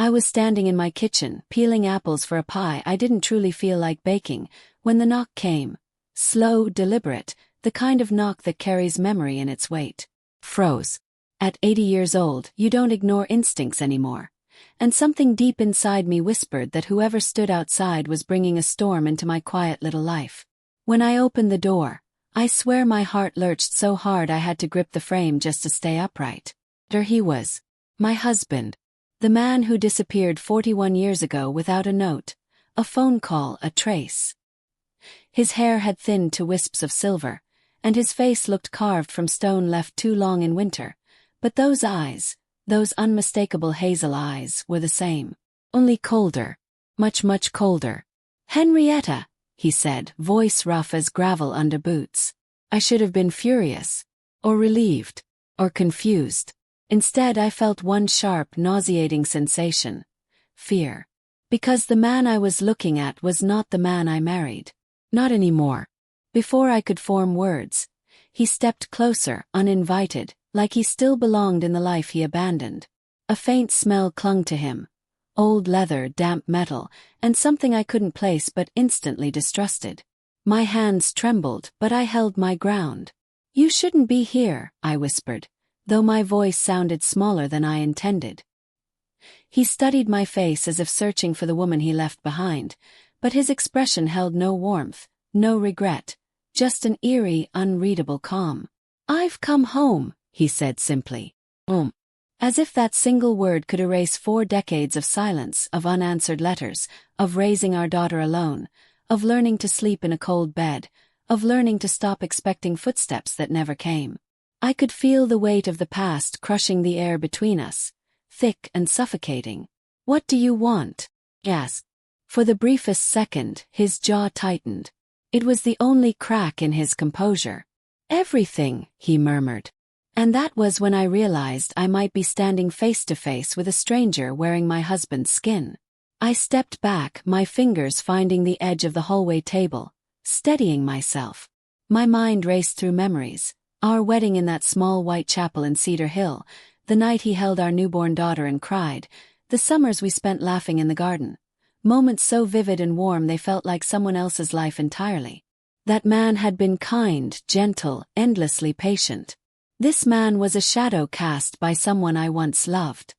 I was standing in my kitchen, peeling apples for a pie I didn't truly feel like baking, when the knock came. Slow, deliberate, the kind of knock that carries memory in its weight. Froze. At 80 years old, you don't ignore instincts anymore. And something deep inside me whispered that whoever stood outside was bringing a storm into my quiet little life. When I opened the door, I swear my heart lurched so hard I had to grip the frame just to stay upright. There he was. My husband. The man who disappeared 41 years ago without a note, a phone call, a trace. His hair had thinned to wisps of silver, and his face looked carved from stone left too long in winter. But those eyes, those unmistakable hazel eyes, were the same. Only colder. Much, much colder. "Henrietta," he said, voice rough as gravel under boots. I should have been furious. Or relieved. Or confused. Instead, I felt one sharp, nauseating sensation. Fear. Because the man I was looking at was not the man I married. Not anymore. Before I could form words, he stepped closer, uninvited, like he still belonged in the life he abandoned. A faint smell clung to him. Old leather, damp metal, and something I couldn't place but instantly distrusted. My hands trembled, but I held my ground. "You shouldn't be here," I whispered, though my voice sounded smaller than I intended. He studied my face as if searching for the woman he left behind, but his expression held no warmth, no regret, just an eerie, unreadable calm. "I've come home," he said simply. As if that single word could erase 4 decades of silence, of unanswered letters, of raising our daughter alone, of learning to sleep in a cold bed, of learning to stop expecting footsteps that never came. I could feel the weight of the past crushing the air between us, thick and suffocating. "What do you want?" I asked. For the briefest second, his jaw tightened. It was the only crack in his composure. "Everything," he murmured. And that was when I realized I might be standing face to face with a stranger wearing my husband's skin. I stepped back, my fingers finding the edge of the hallway table, steadying myself. My mind raced through memories. Our wedding in that small white chapel in Cedar Hill, the night he held our newborn daughter and cried, the summers we spent laughing in the garden. Moments so vivid and warm they felt like someone else's life entirely. That man had been kind, gentle, endlessly patient. This man was a shadow cast by someone I once loved.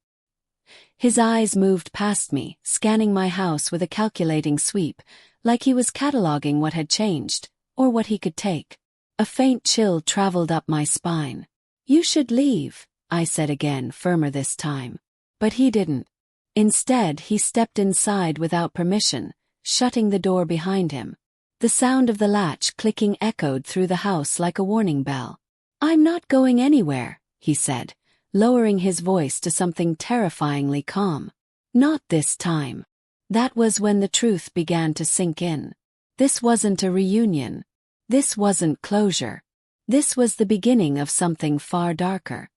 His eyes moved past me, scanning my house with a calculating sweep, like he was cataloging what had changed, or what he could take. A faint chill traveled up my spine. "You should leave," I said again, firmer this time. But he didn't. Instead, he stepped inside without permission, shutting the door behind him. The sound of the latch clicking echoed through the house like a warning bell. "I'm not going anywhere," he said, lowering his voice to something terrifyingly calm. "Not this time." That was when the truth began to sink in. This wasn't a reunion. This wasn't closure. This was the beginning of something far darker.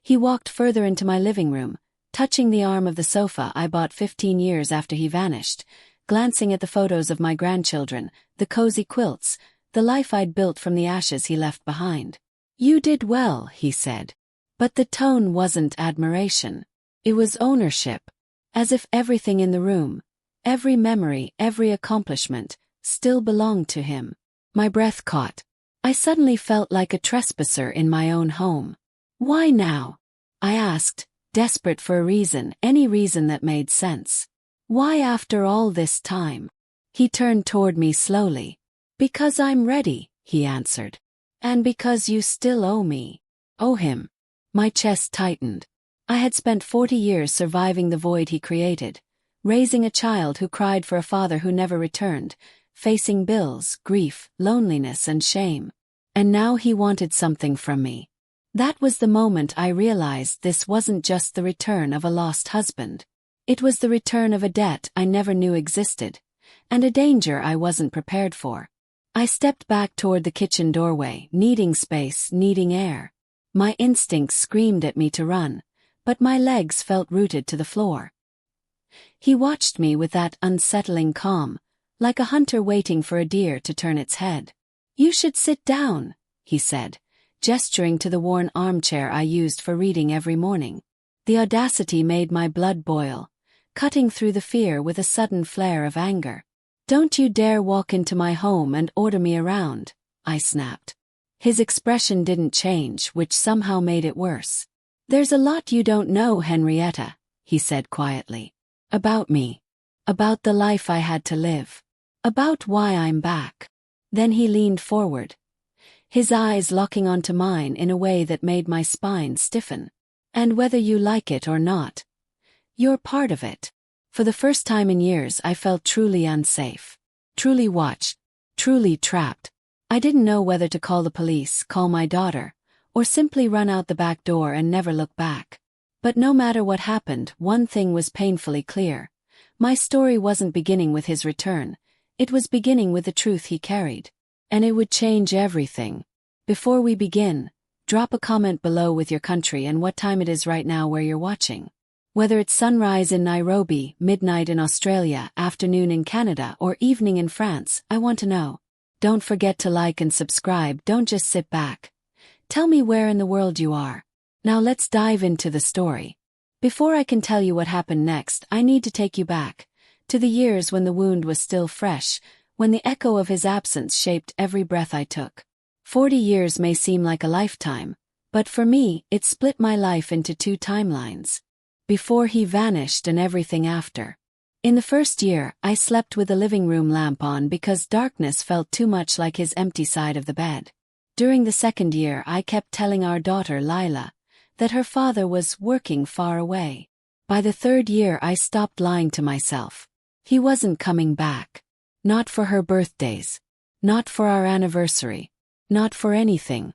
He walked further into my living room, touching the arm of the sofa I bought 15 years after he vanished, glancing at the photos of my grandchildren, the cozy quilts, the life I'd built from the ashes he left behind. "You did well," he said. But the tone wasn't admiration. It was ownership. As if everything in the room, every memory, every accomplishment, still belonged to him. My breath caught. I suddenly felt like a trespasser in my own home. "Why now?" I asked, desperate for a reason, any reason that made sense. "Why after all this time?" He turned toward me slowly. "Because I'm ready," he answered. "And because you still owe me." Owe him. My chest tightened. I had spent 40 years surviving the void he created, raising a child who cried for a father who never returned, facing bills, grief, loneliness, and shame. And now he wanted something from me. That was the moment I realized this wasn't just the return of a lost husband. It was the return of a debt I never knew existed, and a danger I wasn't prepared for. I stepped back toward the kitchen doorway, needing space, needing air. My instincts screamed at me to run, but my legs felt rooted to the floor. He watched me with that unsettling calm, like a hunter waiting for a deer to turn its head. "You should sit down," he said, gesturing to the worn armchair I used for reading every morning. The audacity made my blood boil, cutting through the fear with a sudden flare of anger. "Don't you dare walk into my home and order me around," I snapped. His expression didn't change, which somehow made it worse. "There's a lot you don't know, Henrietta," he said quietly. "About me. About the life I had to live. About why I'm back." Then he leaned forward, his eyes locking onto mine in a way that made my spine stiffen. "And whether you like it or not, you're part of it." For the first time in years I felt truly unsafe. Truly watched. Truly trapped. I didn't know whether to call the police, call my daughter, or simply run out the back door and never look back. But no matter what happened, one thing was painfully clear. My story wasn't beginning with his return. It was beginning with the truth he carried. And it would change everything. Before we begin, drop a comment below with your country and what time it is right now where you're watching. Whether it's sunrise in Nairobi, midnight in Australia, afternoon in Canada, or evening in France, I want to know. Don't forget to like and subscribe. Don't just sit back. Tell me where in the world you are. Now let's dive into the story. Before I can tell you what happened next, I need to take you back to the years when the wound was still fresh, when the echo of his absence shaped every breath I took. 40 years may seem like a lifetime, but for me, it split my life into two timelines. Before he vanished and everything after. In the first year, I slept with the living room lamp on because darkness felt too much like his empty side of the bed. During the second year, I kept telling our daughter Lila that her father was working far away. By the third year, I stopped lying to myself. He wasn't coming back. Not for her birthdays. Not for our anniversary. Not for anything.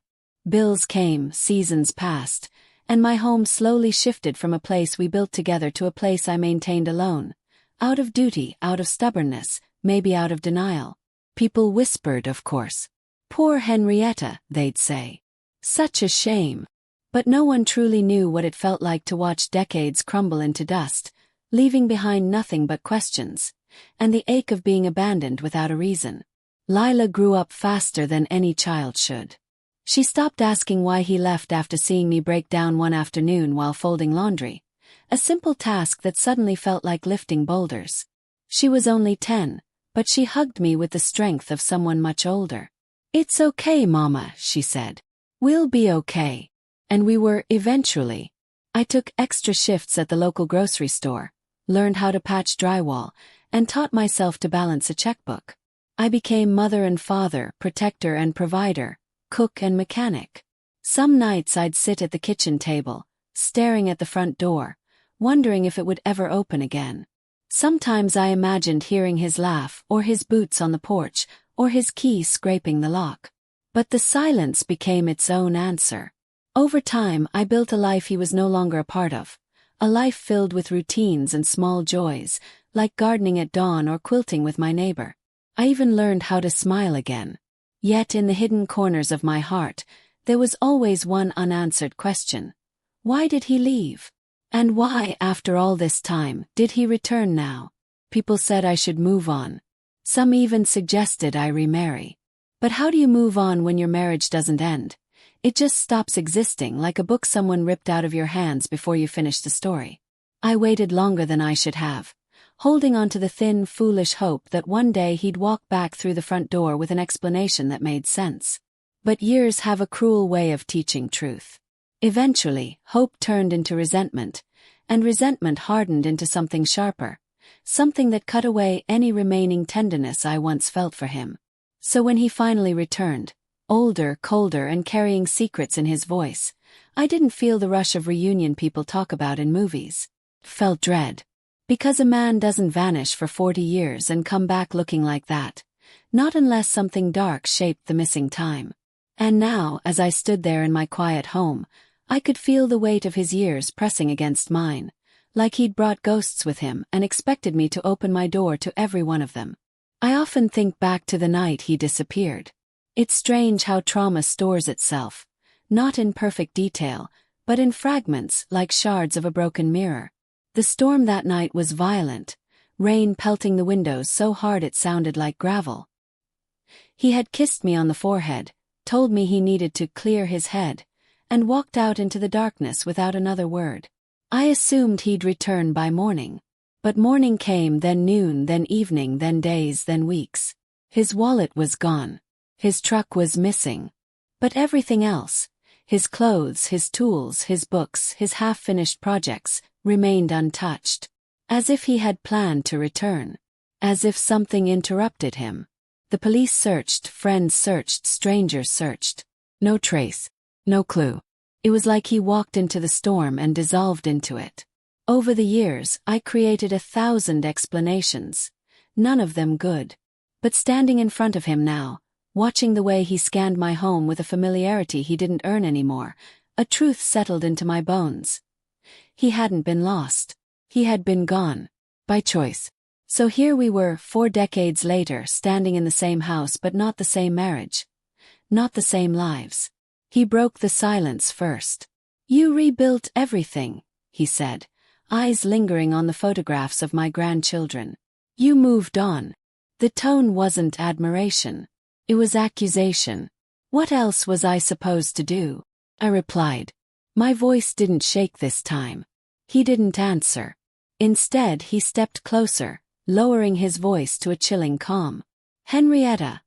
Bills came, seasons passed, and my home slowly shifted from a place we built together to a place I maintained alone. Out of duty, out of stubbornness, maybe out of denial. People whispered, of course. "Poor Henrietta," they'd say. "Such a shame." But no one truly knew what it felt like to watch decades crumble into dust, leaving behind nothing but questions, and the ache of being abandoned without a reason. Lila grew up faster than any child should. She stopped asking why he left after seeing me break down one afternoon while folding laundry, a simple task that suddenly felt like lifting boulders. She was only 10, but she hugged me with the strength of someone much older. "It's okay, Mama," she said. "We'll be okay." And we were, eventually. I took extra shifts at the local grocery store, learned how to patch drywall, and taught myself to balance a checkbook. I became mother and father, protector and provider, cook and mechanic. Some nights I'd sit at the kitchen table, staring at the front door, wondering if it would ever open again. Sometimes I imagined hearing his laugh, or his boots on the porch, or his key scraping the lock. But the silence became its own answer. Over time, I built a life he was no longer a part of. A life filled with routines and small joys, like gardening at dawn or quilting with my neighbor. I even learned how to smile again. Yet in the hidden corners of my heart, there was always one unanswered question. Why did he leave? And why, after all this time, did he return now? People said I should move on. Some even suggested I remarry. But how do you move on when your marriage doesn't end? It just stops existing, like a book someone ripped out of your hands before you finish the story. I waited longer than I should have, holding on to the thin, foolish hope that one day he'd walk back through the front door with an explanation that made sense. But years have a cruel way of teaching truth. Eventually, hope turned into resentment, and resentment hardened into something sharper, something that cut away any remaining tenderness I once felt for him. So when he finally returned, older, colder, and carrying secrets in his voice, I didn't feel the rush of reunion people talk about in movies. Felt dread. Because a man doesn't vanish for 40 years and come back looking like that. Not unless something dark shaped the missing time. And now, as I stood there in my quiet home, I could feel the weight of his years pressing against mine, like he'd brought ghosts with him and expected me to open my door to every one of them. I often think back to the night he disappeared. It's strange how trauma stores itself, not in perfect detail, but in fragments like shards of a broken mirror. The storm that night was violent, rain pelting the windows so hard it sounded like gravel. He had kissed me on the forehead, told me he needed to clear his head, and walked out into the darkness without another word. I assumed he'd return by morning. But morning came, then noon, then evening, then days, then weeks. His wallet was gone. His truck was missing. But everything else, his clothes, his tools, his books, his half-finished projects, remained untouched. As if he had planned to return. As if something interrupted him. The police searched, friends searched, strangers searched. No trace. No clue. It was like he walked into the storm and dissolved into it. Over the years, I created 1,000 explanations. None of them good. But standing in front of him now, watching the way he scanned my home with a familiarity he didn't earn anymore, a truth settled into my bones. He hadn't been lost. He had been gone. By choice. So here we were, 4 decades later, standing in the same house but not the same marriage. Not the same lives. He broke the silence first. "You rebuilt everything," he said, eyes lingering on the photographs of my grandchildren. "You moved on." The tone wasn't admiration. It was accusation. What else was I supposed to do? I replied. My voice didn't shake this time. He didn't answer. Instead, he stepped closer, lowering his voice to a chilling calm. "Henrietta,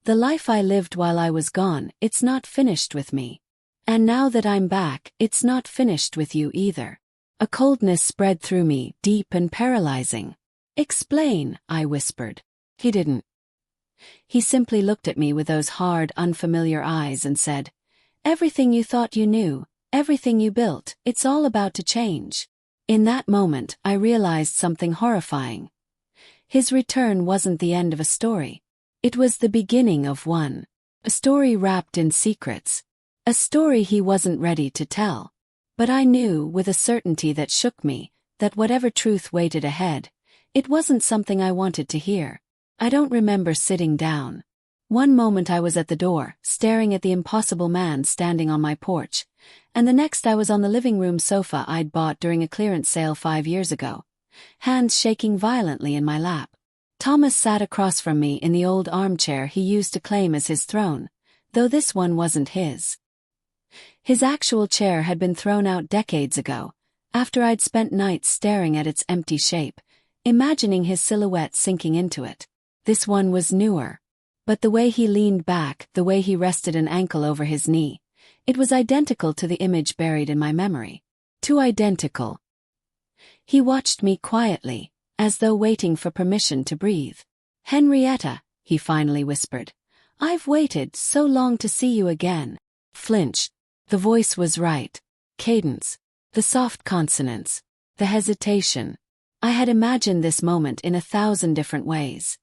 the life I lived while I was gone, it's not finished with me. And now that I'm back, it's not finished with you either." A coldness spread through me, deep and paralyzing. "Explain," I whispered. He didn't. He simply looked at me with those hard, unfamiliar eyes and said, "Everything you thought you knew, everything you built, it's all about to change." In that moment, I realized something horrifying. His return wasn't the end of a story. It was the beginning of one. A story wrapped in secrets. A story he wasn't ready to tell. But I knew, with a certainty that shook me, that whatever truth waited ahead, it wasn't something I wanted to hear. I don't remember sitting down. One moment I was at the door, staring at the impossible man standing on my porch, and the next I was on the living room sofa I'd bought during a clearance sale 5 years ago, hands shaking violently in my lap. Thomas sat across from me in the old armchair he used to claim as his throne, though this one wasn't his. His actual chair had been thrown out decades ago, after I'd spent nights staring at its empty shape, imagining his silhouette sinking into it. This one was newer. But the way he leaned back, the way he rested an ankle over his knee, it was identical to the image buried in my memory. Too identical. He watched me quietly, as though waiting for permission to breathe. "Henrietta," he finally whispered, "I've waited so long to see you again." Flinch. The voice was right. Cadence. The soft consonants. The hesitation. I had imagined this moment in 1,000 different ways.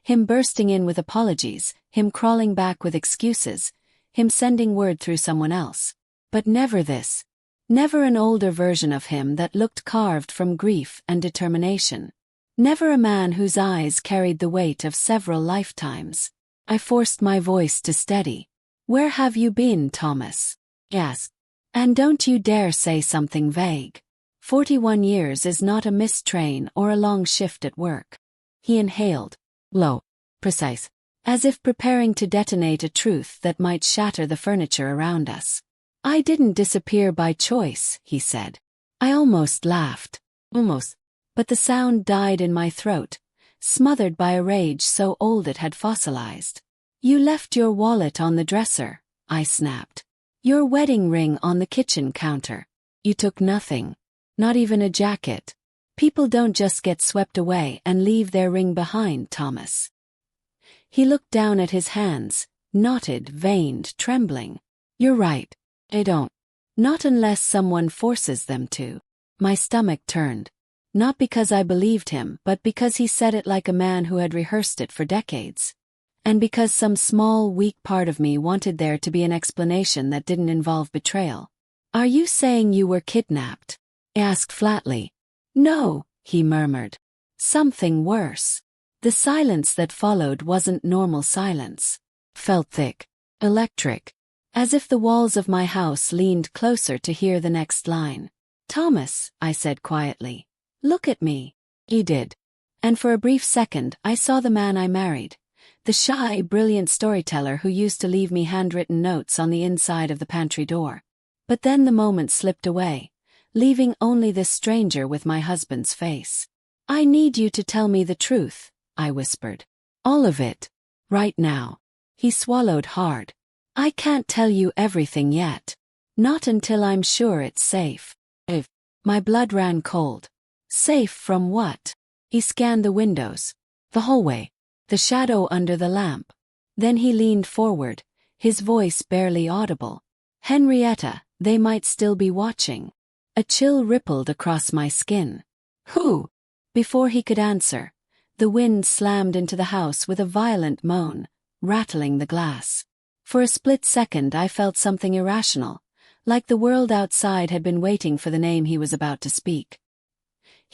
Him bursting in with apologies, him crawling back with excuses, him sending word through someone else. But never this. Never an older version of him that looked carved from grief and determination. Never a man whose eyes carried the weight of several lifetimes. I forced my voice to steady. "Where have you been, Thomas?" "Yes. And don't you dare say something vague. 41 years is not a missed train or a long shift at work." He inhaled. Low. Precise. As if preparing to detonate a truth that might shatter the furniture around us. "I didn't disappear by choice," he said. I almost laughed. Almost. But the sound died in my throat, smothered by a rage so old it had fossilized. "You left your wallet on the dresser," I snapped. "Your wedding ring on the kitchen counter. You took nothing. Not even a jacket. People don't just get swept away and leave their ring behind, Thomas." He looked down at his hands, knotted, veined, trembling. "You're right. I don't. Not unless someone forces them to." My stomach turned. Not because I believed him, but because he said it like a man who had rehearsed it for decades. And because some small, weak part of me wanted there to be an explanation that didn't involve betrayal. "Are you saying you were kidnapped?" I asked flatly. "No," he murmured. "Something worse." The silence that followed wasn't normal silence. Felt thick. Electric. As if the walls of my house leaned closer to hear the next line. "Thomas," I said quietly. "Look at me." He did. And for a brief second, I saw the man I married. The shy, brilliant storyteller who used to leave me handwritten notes on the inside of the pantry door. But then the moment slipped away, leaving only this stranger with my husband's face. "I need you to tell me the truth," I whispered. "All of it. Right now." He swallowed hard. "I can't tell you everything yet. Not until I'm sure it's safe." My blood ran cold. Safe from what? He scanned the windows, the hallway, the shadow under the lamp. Then he leaned forward, his voice barely audible. "Henrietta, they might still be watching." A chill rippled across my skin. "Who?" Before he could answer, the wind slammed into the house with a violent moan, rattling the glass. For a split second I felt something irrational, like the world outside had been waiting for the name he was about to speak.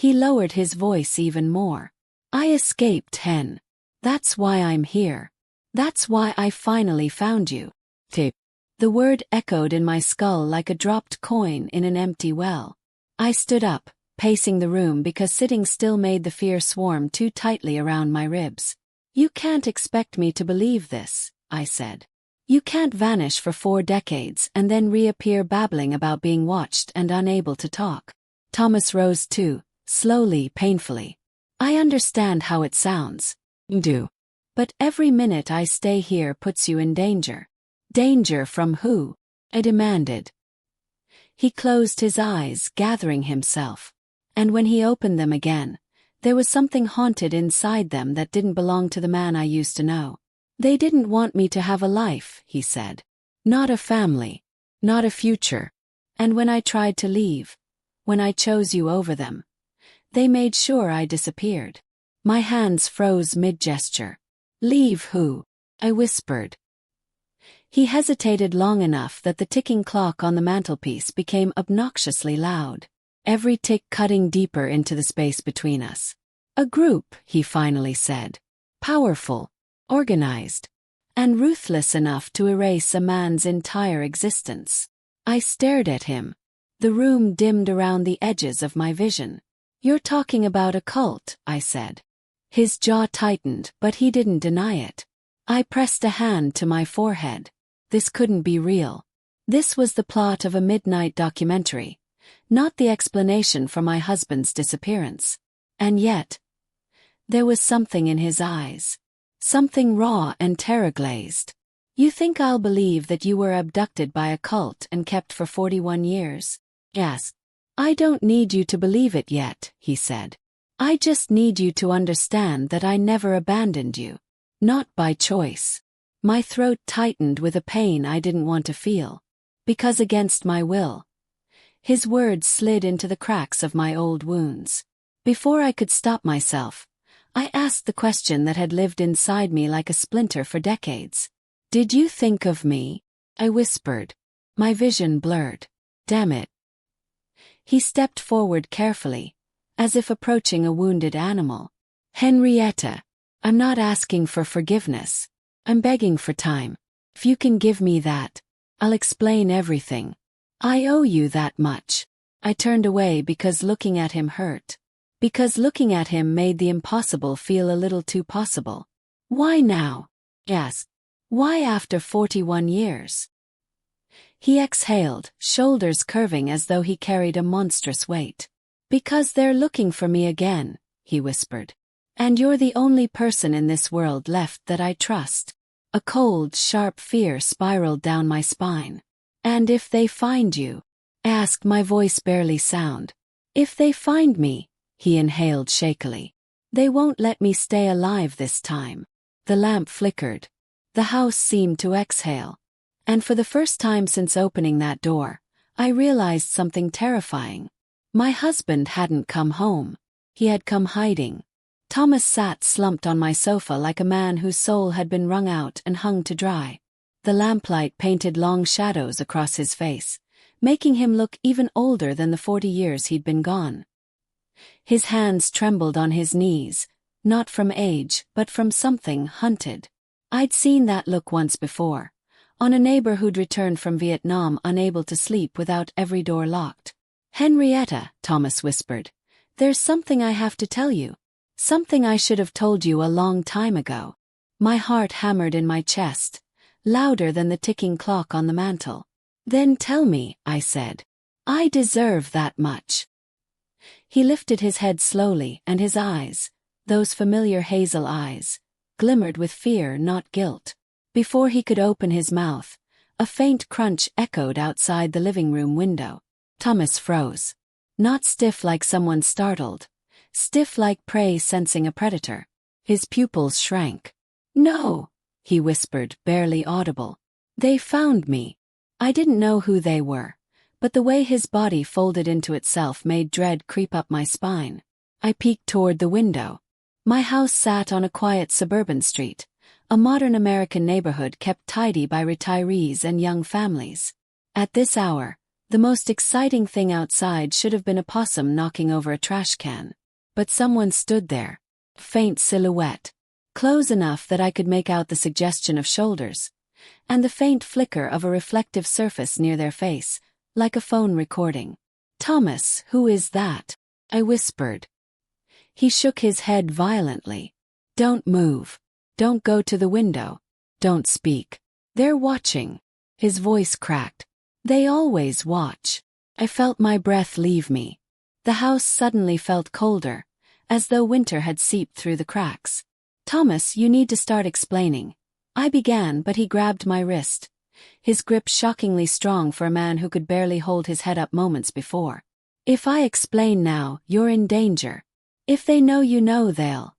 He lowered his voice even more. "I escaped, Hen. That's why I'm here. That's why I finally found you." Tape. The word echoed in my skull like a dropped coin in an empty well. I stood up, pacing the room because sitting still made the fear swarm too tightly around my ribs. "You can't expect me to believe this," I said. "You can't vanish for 4 decades and then reappear babbling about being watched and unable to talk." Thomas rose too, slowly, painfully. "I understand how it sounds. Do. But every minute I stay here puts you in danger." "Danger from who?" I demanded. He closed his eyes, gathering himself. And when he opened them again, there was something haunted inside them that didn't belong to the man I used to know. "They didn't want me to have a life," he said. "Not a family. Not a future. And when I tried to leave, when I chose you over them, they made sure I disappeared." My hands froze mid-gesture. "Leave who?" I whispered. He hesitated long enough that the ticking clock on the mantelpiece became obnoxiously loud, every tick cutting deeper into the space between us. "A group," he finally said. "Powerful, organized, and ruthless enough to erase a man's entire existence." I stared at him. The room dimmed around the edges of my vision. "You're talking about a cult," I said. His jaw tightened, but he didn't deny it. I pressed a hand to my forehead. This couldn't be real. This was the plot of a midnight documentary, not the explanation for my husband's disappearance. And yet, there was something in his eyes. Something raw and terror-glazed. "You think I'll believe that you were abducted by a cult and kept for 41 years? Yes. I don't need you to believe it yet," he said. "I just need you to understand that I never abandoned you. Not by choice." My throat tightened with a pain I didn't want to feel. Because against my will, his words slid into the cracks of my old wounds. Before I could stop myself, I asked the question that had lived inside me like a splinter for decades. "Did you think of me?" I whispered. My vision blurred. "Damn it." He stepped forward carefully, as if approaching a wounded animal. "Henrietta, I'm not asking for forgiveness. I'm begging for time. If you can give me that, I'll explain everything. I owe you that much." I turned away because looking at him hurt. Because looking at him made the impossible feel a little too possible. "Why now?" Yes. "Why after 41 years?" He exhaled, shoulders curving as though he carried a monstrous weight. "Because they're looking for me again," he whispered. "And you're the only person in this world left that I trust." A cold, sharp fear spiraled down my spine. "And if they find you?" I asked, my voice barely sound. "If they find me," he inhaled shakily, "they won't let me stay alive this time." The lamp flickered. The house seemed to exhale. And for the first time since opening that door, I realized something terrifying. My husband hadn't come home. He had come hiding. Thomas sat slumped on my sofa like a man whose soul had been wrung out and hung to dry. The lamplight painted long shadows across his face, making him look even older than the 40 years he'd been gone. His hands trembled on his knees, not from age, but from something hunted. I'd seen that look once before, on a neighbor who'd returned from Vietnam unable to sleep without every door locked. "Henrietta," Thomas whispered, "there's something I have to tell you. Something I should have told you a long time ago." My heart hammered in my chest, louder than the ticking clock on the mantel. "Then tell me," I said. I deserve that much. He lifted his head slowly, and his eyes, those familiar hazel eyes, glimmered with fear, not guilt. Before he could open his mouth, a faint crunch echoed outside the living room window. Thomas froze. Not stiff like someone startled, stiff like prey sensing a predator. His pupils shrank. "No," he whispered, barely audible. "They found me." I didn't know who they were, but the way his body folded into itself made dread creep up my spine. I peeked toward the window. My house sat on a quiet suburban street, a modern American neighborhood kept tidy by retirees and young families. At this hour, the most exciting thing outside should have been a possum knocking over a trash can. But someone stood there. Faint silhouette. Close enough that I could make out the suggestion of shoulders, and the faint flicker of a reflective surface near their face, like a phone recording. "Thomas, who is that?" I whispered. He shook his head violently. "Don't move. Don't go to the window. Don't speak. They're watching." His voice cracked. "They always watch." I felt my breath leave me. The house suddenly felt colder, as though winter had seeped through the cracks. "Thomas, you need to start explaining." I began, but he grabbed my wrist. His grip shockingly strong for a man who could barely hold his head up moments before. "If I explain now, you're in danger. If they know you know, they'll..."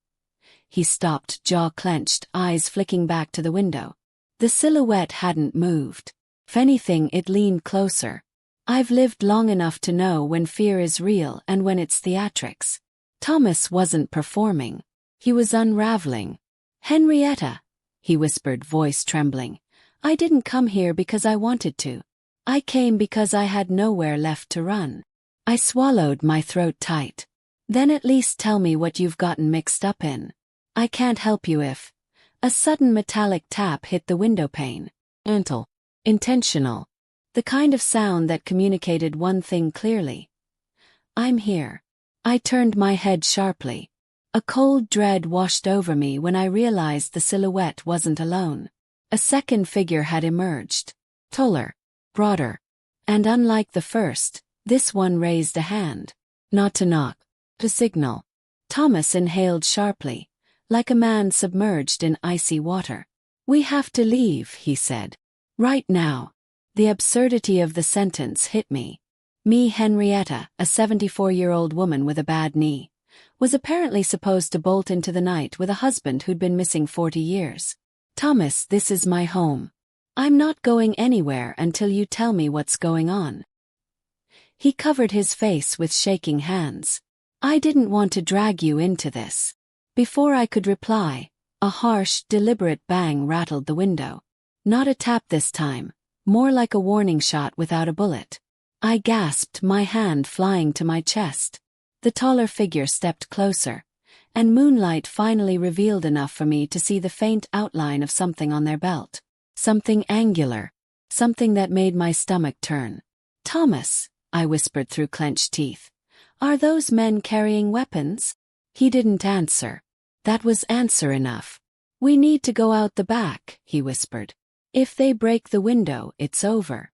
He stopped, jaw clenched, eyes flicking back to the window. The silhouette hadn't moved. If anything, it leaned closer. I've lived long enough to know when fear is real and when it's theatrics. Thomas wasn't performing. He was unraveling. "Henrietta," he whispered, voice trembling. "I didn't come here because I wanted to. I came because I had nowhere left to run." I swallowed, my throat tight. "Then at least tell me what you've gotten mixed up in. I can't help you if..." A sudden metallic tap hit the window pane. Intentional. The kind of sound that communicated one thing clearly. "I'm here." I turned my head sharply. A cold dread washed over me when I realized the silhouette wasn't alone. A second figure had emerged. Taller, broader. And unlike the first, this one raised a hand. Not to knock. To signal. Thomas inhaled sharply, like a man submerged in icy water. "We have to leave," he said. "Right now." The absurdity of the sentence hit me. Me, Henrietta, a 74-year-old woman with a bad knee, was apparently supposed to bolt into the night with a husband who'd been missing 40 years. "Thomas, this is my home. I'm not going anywhere until you tell me what's going on." He covered his face with shaking hands. "I didn't want to drag you into this." Before I could reply, a harsh, deliberate bang rattled the window. Not a tap this time, more like a warning shot without a bullet. I gasped, my hand flying to my chest. The taller figure stepped closer, and moonlight finally revealed enough for me to see the faint outline of something on their belt. Something angular. Something that made my stomach turn. "Thomas," I whispered through clenched teeth. "Are those men carrying weapons?" He didn't answer. That was answer enough. "We need to go out the back," he whispered. "If they break the window, it's over."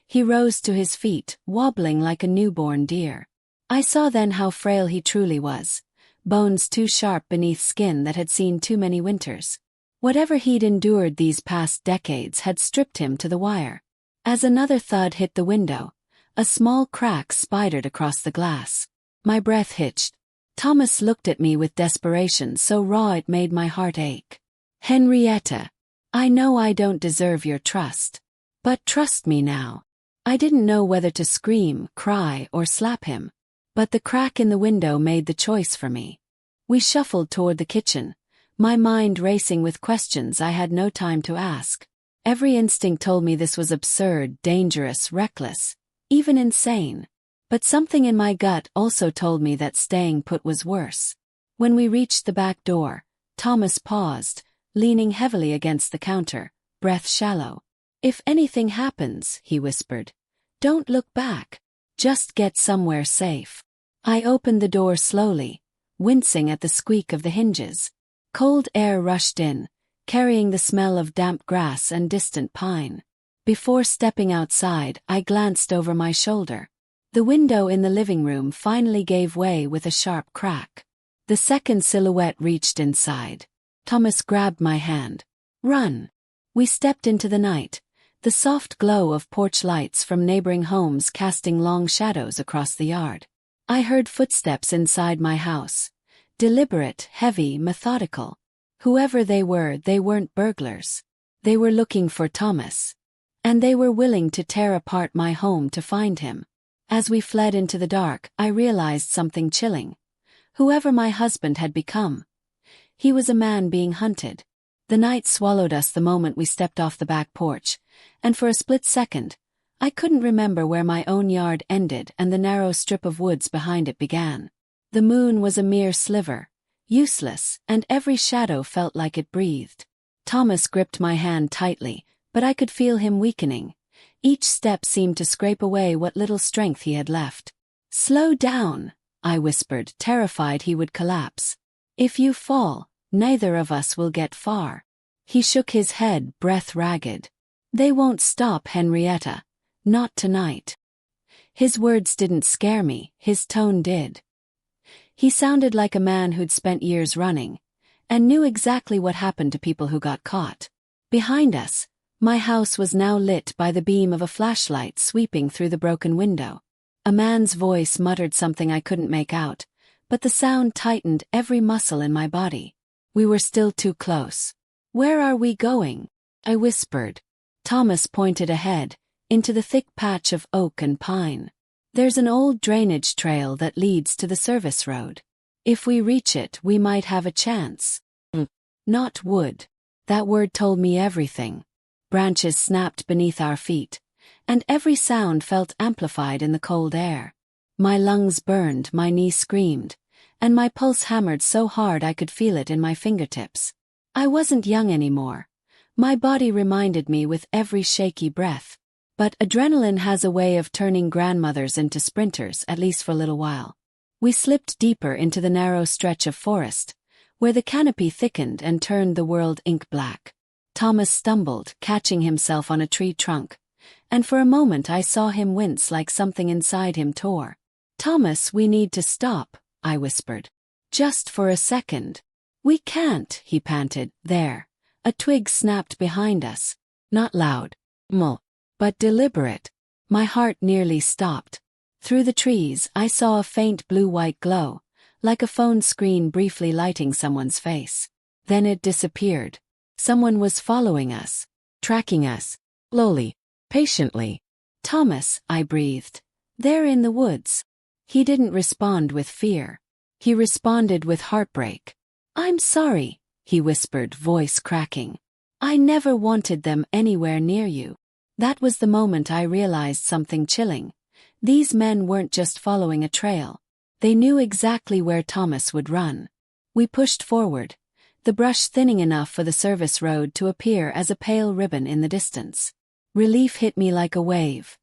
He rose to his feet, wobbling like a newborn deer. I saw then how frail he truly was. Bones too sharp beneath skin that had seen too many winters. Whatever he'd endured these past decades had stripped him to the wire. As another thud hit the window, a small crack spidered across the glass. My breath hitched. Thomas looked at me with desperation so raw it made my heart ache. "Henrietta, I know I don't deserve your trust. But trust me now." I didn't know whether to scream, cry, or slap him. But the crack in the window made the choice for me. We shuffled toward the kitchen, my mind racing with questions I had no time to ask. Every instinct told me this was absurd, dangerous, reckless, even insane. But something in my gut also told me that staying put was worse. When we reached the back door, Thomas paused, leaning heavily against the counter, breath shallow. "If anything happens," he whispered, "don't look back. Just get somewhere safe." I opened the door slowly, wincing at the squeak of the hinges. Cold air rushed in, carrying the smell of damp grass and distant pine. Before stepping outside, I glanced over my shoulder. The window in the living room finally gave way with a sharp crack. The second silhouette reached inside. Thomas grabbed my hand. "Run!" We stepped into the night, the soft glow of porch lights from neighboring homes casting long shadows across the yard. I heard footsteps inside my house. Deliberate, heavy, methodical. Whoever they weren't burglars. They were looking for Thomas. And they were willing to tear apart my home to find him. As we fled into the dark, I realized something chilling. Whoever my husband had become, he was a man being hunted. The night swallowed us the moment we stepped off the back porch, and for a split second, I couldn't remember where my own yard ended and the narrow strip of woods behind it began. The moon was a mere sliver, useless, and every shadow felt like it breathed. Thomas gripped my hand tightly, but I could feel him weakening. Each step seemed to scrape away what little strength he had left. "Slow down," I whispered, terrified he would collapse. "If you fall, neither of us will get far." He shook his head, breath ragged. "They won't stop, Henrietta. Not tonight." His words didn't scare me, his tone did. He sounded like a man who'd spent years running, and knew exactly what happened to people who got caught. Behind us, my house was now lit by the beam of a flashlight sweeping through the broken window. A man's voice muttered something I couldn't make out, but the sound tightened every muscle in my body. We were still too close. "Where are we going?" I whispered. Thomas pointed ahead, into the thick patch of oak and pine. "There's an old drainage trail that leads to the service road. If we reach it, we might have a chance." Not would. That word told me everything. Branches snapped beneath our feet, and every sound felt amplified in the cold air. My lungs burned, my knees screamed, and my pulse hammered so hard I could feel it in my fingertips. I wasn't young anymore. My body reminded me with every shaky breath. But adrenaline has a way of turning grandmothers into sprinters, at least for a little while. We slipped deeper into the narrow stretch of forest, where the canopy thickened and turned the world ink black. Thomas stumbled, catching himself on a tree trunk, and for a moment I saw him wince like something inside him tore. "Thomas, we need to stop," I whispered. "Just for a second." "We can't," he panted. There. A twig snapped behind us. Not loud, but deliberate. My heart nearly stopped. Through the trees, I saw a faint blue-white glow, like a phone screen briefly lighting someone's face. Then it disappeared. Someone was following us, tracking us, slowly, patiently. "Thomas," I breathed. "They're in the woods." He didn't respond with fear. He responded with heartbreak. "I'm sorry," he whispered, voice cracking. "I never wanted them anywhere near you." That was the moment I realized something chilling. These men weren't just following a trail. They knew exactly where Thomas would run. We pushed forward, the brush thinning enough for the service road to appear as a pale ribbon in the distance. Relief hit me like a wave.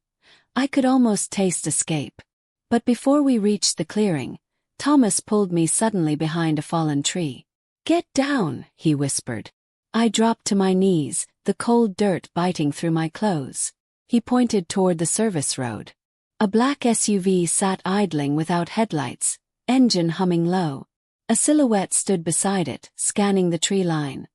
I could almost taste escape. But before we reached the clearing, Thomas pulled me suddenly behind a fallen tree. "Get down," he whispered. I dropped to my knees, the cold dirt biting through my clothes. He pointed toward the service road. A black SUV sat idling without headlights, engine humming low. A silhouette stood beside it, scanning the tree line,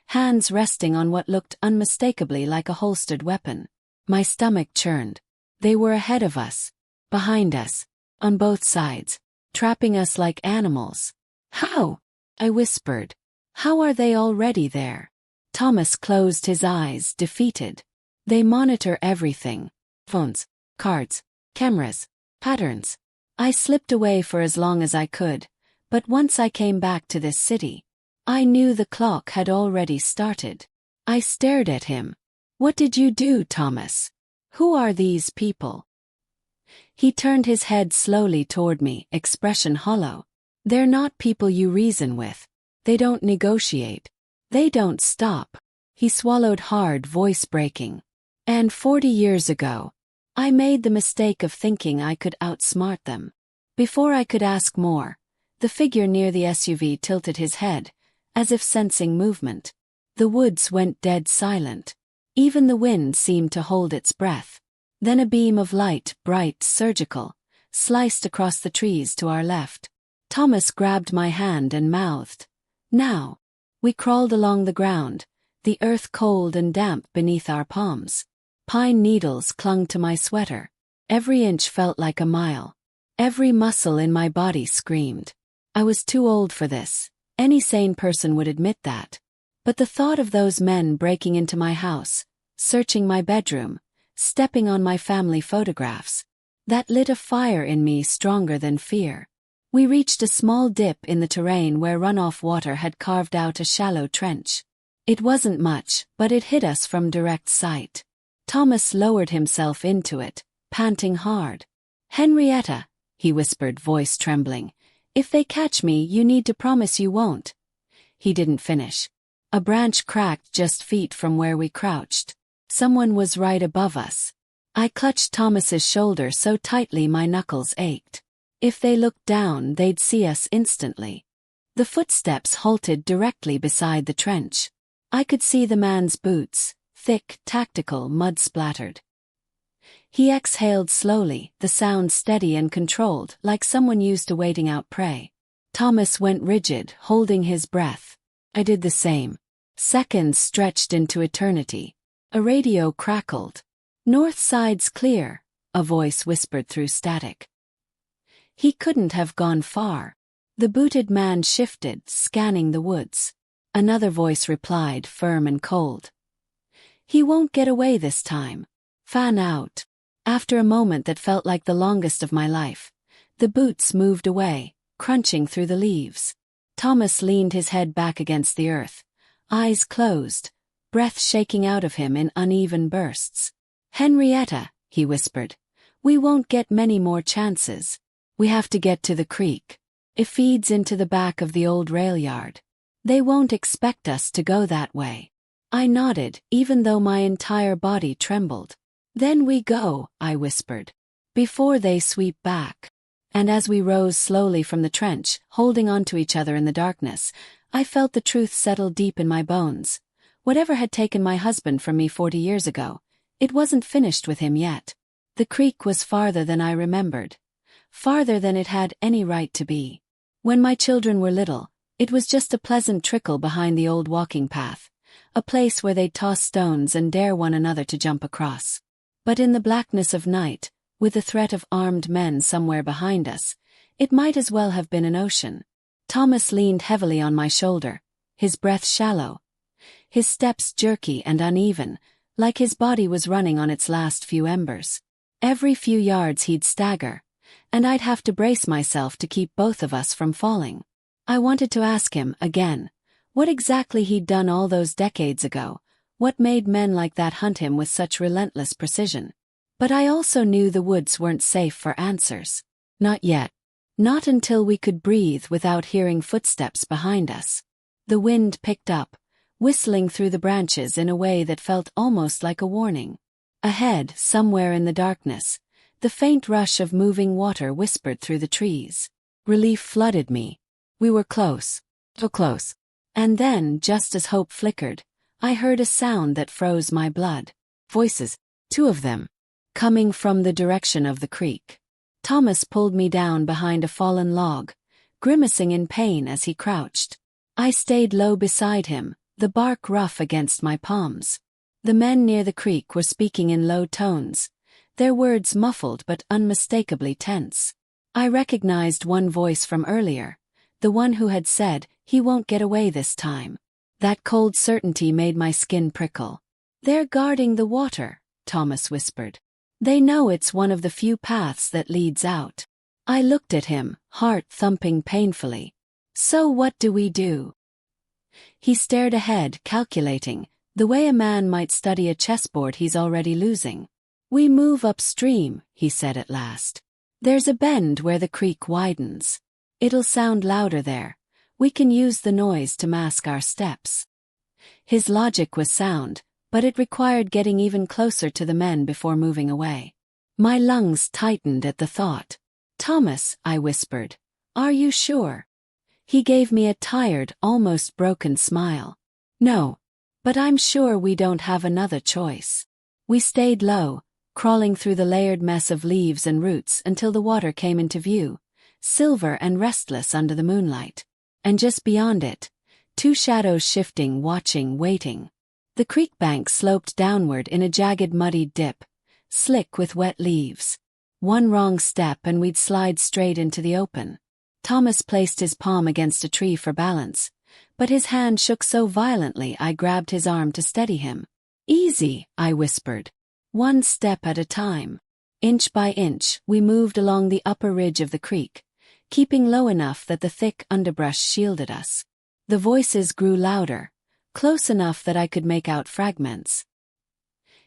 hands resting on what looked unmistakably like a holstered weapon. My stomach churned. They were ahead of us, behind us, on both sides, trapping us like animals. "How?" I whispered. "How are they already there?" Thomas closed his eyes, defeated. "They monitor everything. Phones, cards, cameras, patterns." I slipped away for as long as I could, but once I came back to this city, I knew the clock had already started. I stared at him. "What did you do, Thomas? Who are these people?" He turned his head slowly toward me, expression hollow. "They're not people you reason with. They don't negotiate. They don't stop." He swallowed hard, voice breaking. "And 40 years ago, I made the mistake of thinking I could outsmart them." Before I could ask more, the figure near the SUV tilted his head, as if sensing movement. The woods went dead silent. Even the wind seemed to hold its breath. Then a beam of light, bright, surgical, sliced across the trees to our left. Thomas grabbed my hand and mouthed, "Now." We crawled along the ground, the earth cold and damp beneath our palms. Pine needles clung to my sweater. Every inch felt like a mile. Every muscle in my body screamed. I was too old for this. Any sane person would admit that. But the thought of those men breaking into my house, searching my bedroom, stepping on my family photographs, that lit a fire in me stronger than fear. We reached a small dip in the terrain where runoff water had carved out a shallow trench. It wasn't much, but it hid us from direct sight. Thomas lowered himself into it, panting hard. "Henrietta," he whispered, voice trembling, "if they catch me, you need to promise you won't." He didn't finish. A branch cracked just feet from where we crouched. Someone was right above us. I clutched Thomas's shoulder so tightly my knuckles ached. If they looked down, they'd see us instantly. The footsteps halted directly beside the trench. I could see the man's boots, thick, tactical, mud-splattered. He exhaled slowly, the sound steady and controlled, like someone used to waiting out prey. Thomas went rigid, holding his breath. I did the same. Seconds stretched into eternity. A radio crackled. "North side's clear," a voice whispered through static. He couldn't have gone far. The booted man shifted, scanning the woods. Another voice replied, firm and cold. "He won't get away this time. Fan out." After a moment that felt like the longest of my life, the boots moved away, crunching through the leaves. Thomas leaned his head back against the earth, eyes closed, breath shaking out of him in uneven bursts. "Henrietta," he whispered, "we won't get many more chances. We have to get to the creek. It feeds into the back of the old rail yard. They won't expect us to go that way." I nodded, even though my entire body trembled. "Then we go," I whispered, "before they sweep back." And as we rose slowly from the trench, holding onto each other in the darkness, I felt the truth settle deep in my bones. Whatever had taken my husband from me 40 years ago, it wasn't finished with him yet. The creek was farther than I remembered. Farther than it had any right to be. When my children were little, it was just a pleasant trickle behind the old walking path, a place where they'd toss stones and dare one another to jump across. But in the blackness of night, with the threat of armed men somewhere behind us, it might as well have been an ocean. Thomas leaned heavily on my shoulder, his breath shallow, his steps jerky and uneven, like his body was running on its last few embers. Every few yards he'd stagger, and I'd have to brace myself to keep both of us from falling. I wanted to ask him, again, what exactly he'd done all those decades ago, what made men like that hunt him with such relentless precision. But I also knew the woods weren't safe for answers. Not yet. Not until we could breathe without hearing footsteps behind us. The wind picked up, whistling through the branches in a way that felt almost like a warning. Ahead, somewhere in the darkness, the faint rush of moving water whispered through the trees. Relief flooded me. We were close. So close. And then, just as hope flickered, I heard a sound that froze my blood. Voices, 2 of them, coming from the direction of the creek. Thomas pulled me down behind a fallen log, grimacing in pain as he crouched. I stayed low beside him, the bark rough against my palms. The men near the creek were speaking in low tones, their words muffled but unmistakably tense. I recognized one voice from earlier, the one who had said, "He won't get away this time." That cold certainty made my skin prickle. "They're guarding the water," Thomas whispered. "They know it's one of the few paths that leads out." I looked at him, heart thumping painfully. "So what do we do?" He stared ahead, calculating, the way a man might study a chessboard he's already losing. "We move upstream," he said at last. "There's a bend where the creek widens. It'll sound louder there. We can use the noise to mask our steps." His logic was sound, but it required getting even closer to the men before moving away. My lungs tightened at the thought. "Thomas," I whispered, "are you sure?" He gave me a tired, almost broken smile. "No. But I'm sure we don't have another choice. We stayed low, crawling through the layered mess of leaves and roots until the water came into view, silver and restless under the moonlight. And just beyond it, two shadows shifting, watching, waiting. The creek bank sloped downward in a jagged muddied dip, slick with wet leaves. One wrong step and we'd slide straight into the open. Thomas placed his palm against a tree for balance, but his hand shook so violently I grabbed his arm to steady him. "Easy," I whispered. "One step at a time." Inch by inch, we moved along the upper ridge of the creek, keeping low enough that the thick underbrush shielded us. The voices grew louder, close enough that I could make out fragments.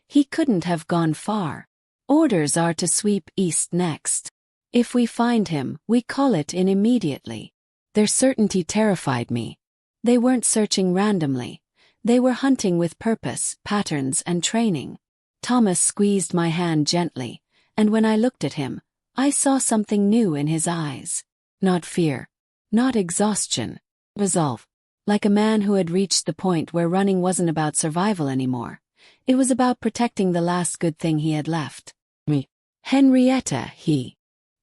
He couldn't have gone far. Orders are to sweep east next. If we find him, we call it in immediately. Their certainty terrified me. They weren't searching randomly. They were hunting with purpose, patterns, and training. Thomas squeezed my hand gently, and when I looked at him, I saw something new in his eyes. Not fear. Not exhaustion. Resolve. Like a man who had reached the point where running wasn't about survival anymore. It was about protecting the last good thing he had left. Me. "Henrietta," he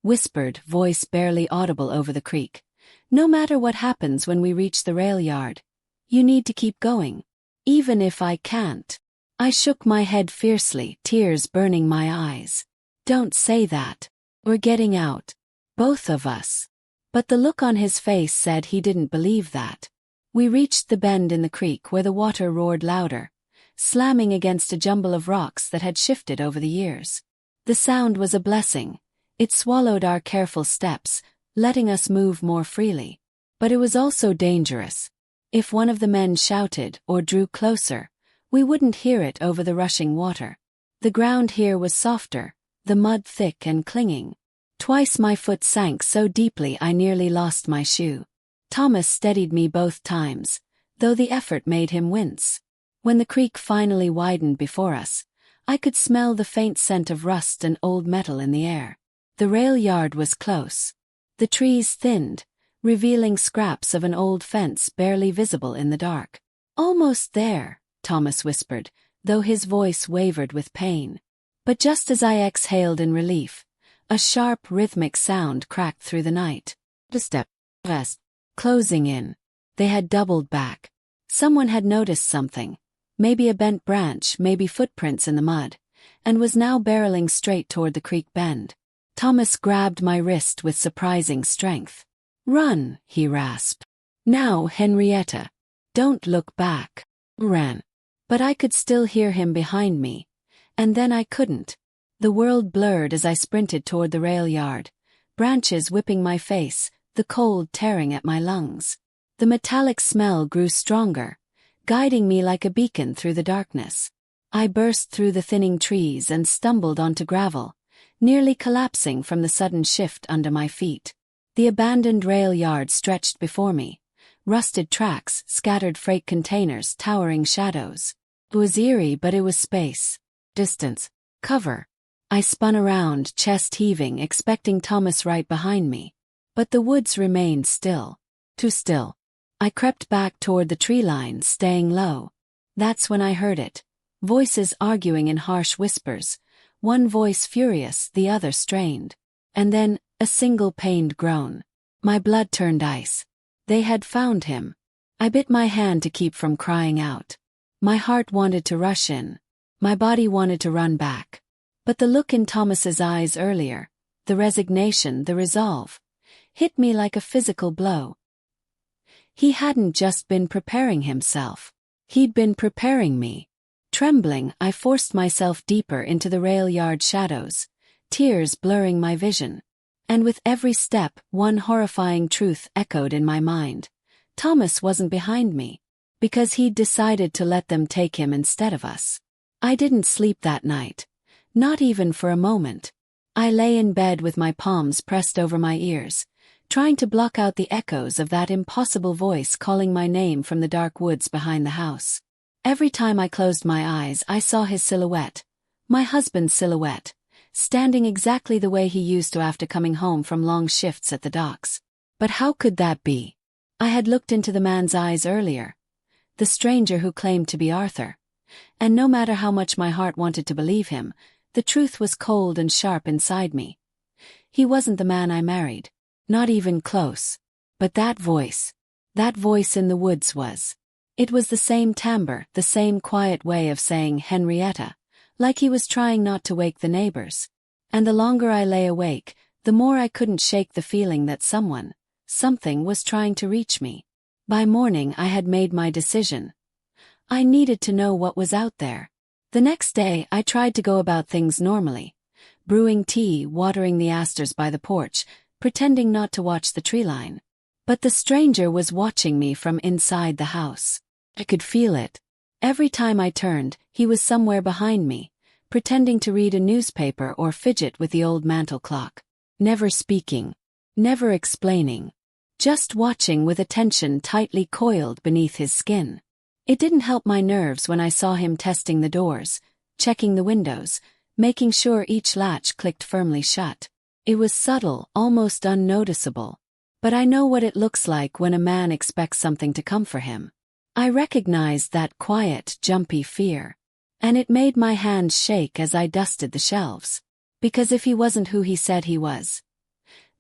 whispered, voice barely audible over the creek. "No matter what happens when we reach the rail yard, you need to keep going. Even if I can't." I shook my head fiercely, tears burning my eyes. "Don't say that. We're getting out. Both of us." But the look on his face said he didn't believe that. We reached the bend in the creek where the water roared louder, slamming against a jumble of rocks that had shifted over the years. The sound was a blessing. It swallowed our careful steps, letting us move more freely. But it was also dangerous. If one of the men shouted or drew closer, we wouldn't hear it over the rushing water. The ground here was softer, the mud thick and clinging. Twice my foot sank so deeply I nearly lost my shoe. Thomas steadied me both times, though the effort made him wince. When the creek finally widened before us, I could smell the faint scent of rust and old metal in the air. The rail yard was close. The trees thinned, revealing scraps of an old fence barely visible in the dark. "Almost there," Thomas whispered, though his voice wavered with pain. But just as I exhaled in relief, a sharp rhythmic sound cracked through the night. A step. Rest. Closing in. They had doubled back. Someone had noticed something. Maybe a bent branch, maybe footprints in the mud, and was now barreling straight toward the creek bend. Thomas grabbed my wrist with surprising strength. "Run," he rasped. "Now, Henrietta. Don't look back." Ran. But I could still hear him behind me. And then I couldn't. The world blurred as I sprinted toward the rail yard, branches whipping my face, the cold tearing at my lungs. The metallic smell grew stronger, guiding me like a beacon through the darkness. I burst through the thinning trees and stumbled onto gravel, nearly collapsing from the sudden shift under my feet. The abandoned rail yard stretched before me, rusted tracks, scattered freight containers, towering shadows. It was eerie, but it was space. Distance. Cover. I spun around, chest heaving, expecting Thomas right behind me. But the woods remained still. Too still. I crept back toward the tree line, staying low. That's when I heard it. Voices arguing in harsh whispers. One voice furious, the other strained. And then, a single pained groan. My blood turned ice. They had found him. I bit my hand to keep from crying out. My heart wanted to rush in. My body wanted to run back. But the look in Thomas's eyes earlier, the resignation, the resolve, hit me like a physical blow. He hadn't just been preparing himself. He'd been preparing me. Trembling, I forced myself deeper into the rail yard shadows, tears blurring my vision. And with every step, one horrifying truth echoed in my mind. Thomas wasn't behind me, because he'd decided to let them take him instead of us. I didn't sleep that night. Not even for a moment. I lay in bed with my palms pressed over my ears, trying to block out the echoes of that impossible voice calling my name from the dark woods behind the house. Every time I closed my eyes, I saw his silhouette, my husband's silhouette, standing exactly the way he used to after coming home from long shifts at the docks. But how could that be? I had looked into the man's eyes earlier. the stranger who claimed to be Arthur. And no matter how much my heart wanted to believe him, the truth was cold and sharp inside me. He wasn't the man I married. Not even close. But that voice in the woods was. It was the same timbre, the same quiet way of saying Henrietta, like he was trying not to wake the neighbors. And the longer I lay awake, the more I couldn't shake the feeling that something was trying to reach me. By morning I had made my decision. I needed to know what was out there. The next day I tried to go about things normally. Brewing tea, watering the asters by the porch, pretending not to watch the tree line. But the stranger was watching me from inside the house. I could feel it. Every time I turned, he was somewhere behind me, pretending to read a newspaper or fidget with the old mantel clock. Never speaking. Never explaining. Just watching with attention tightly coiled beneath his skin. It didn't help my nerves when I saw him testing the doors, checking the windows, making sure each latch clicked firmly shut. It was subtle, almost unnoticeable. But I know what it looks like when a man expects something to come for him. I recognized that quiet, jumpy fear. And it made my hands shake as I dusted the shelves. Because if he wasn't who he said he was,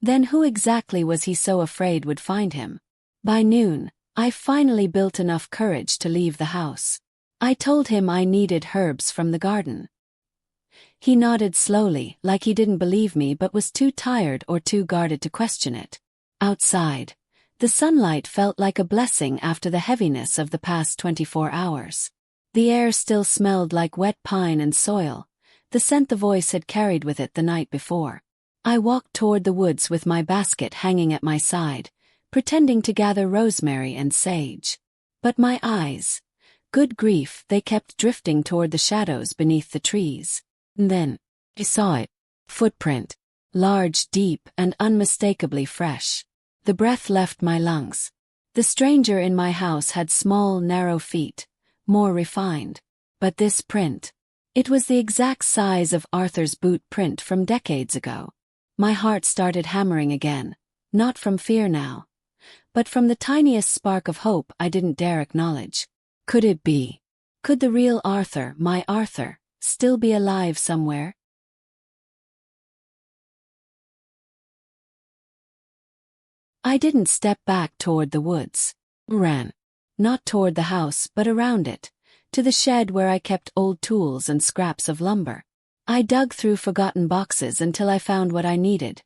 then who exactly was he so afraid would find him? By noon, I finally built enough courage to leave the house. I told him I needed herbs from the garden. He nodded slowly, like he didn't believe me but was too tired or too guarded to question it. Outside, the sunlight felt like a blessing after the heaviness of the past 24 hours. The air still smelled like wet pine and soil, the scent the voice had carried with it the night before. I walked toward the woods with my basket hanging at my side, pretending to gather rosemary and sage. But my eyes, good grief, they kept drifting toward the shadows beneath the trees. And then, I saw it. Footprint. Large, deep, and unmistakably fresh. The breath left my lungs. The stranger in my house had small, narrow feet, more refined. But this print. It was the exact size of Arthur's boot print from decades ago. My heart started hammering again, not from fear now, but from the tiniest spark of hope I didn't dare acknowledge. Could it be? Could the real Arthur, my Arthur, still be alive somewhere? I didn't step back toward the woods. Ran. Not toward the house but around it, to the shed where I kept old tools and scraps of lumber. I dug through forgotten boxes until I found what I needed.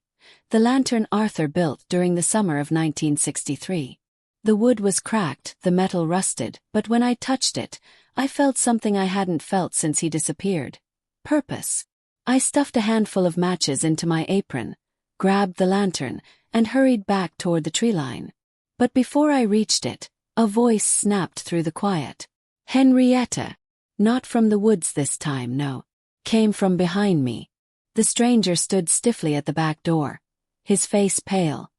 The lantern Arthur built during the summer of 1963. The wood was cracked, the metal rusted, but when I touched it, I felt something I hadn't felt since he disappeared. Purpose. I stuffed a handful of matches into my apron, grabbed the lantern, and hurried back toward the tree line. But before I reached it, a voice snapped through the quiet. Henrietta. Not from the woods this time, no. Came from behind me. The stranger stood stiffly at the back door, his face pale.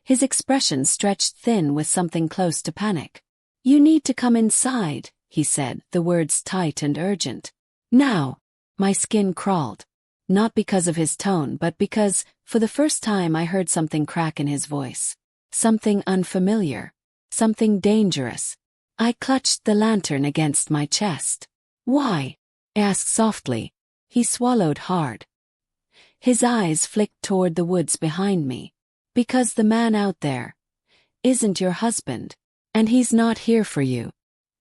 His expression stretched thin with something close to panic. You need to come inside, he said, the words tight and urgent. Now. My skin crawled. Not because of his tone but because, for the first time, I heard something crack in his voice. Something unfamiliar. Something dangerous. I clutched the lantern against my chest. Why? I asked softly. He swallowed hard. His eyes flicked toward the woods behind me. Because the man out there isn't your husband. And he's not here for you.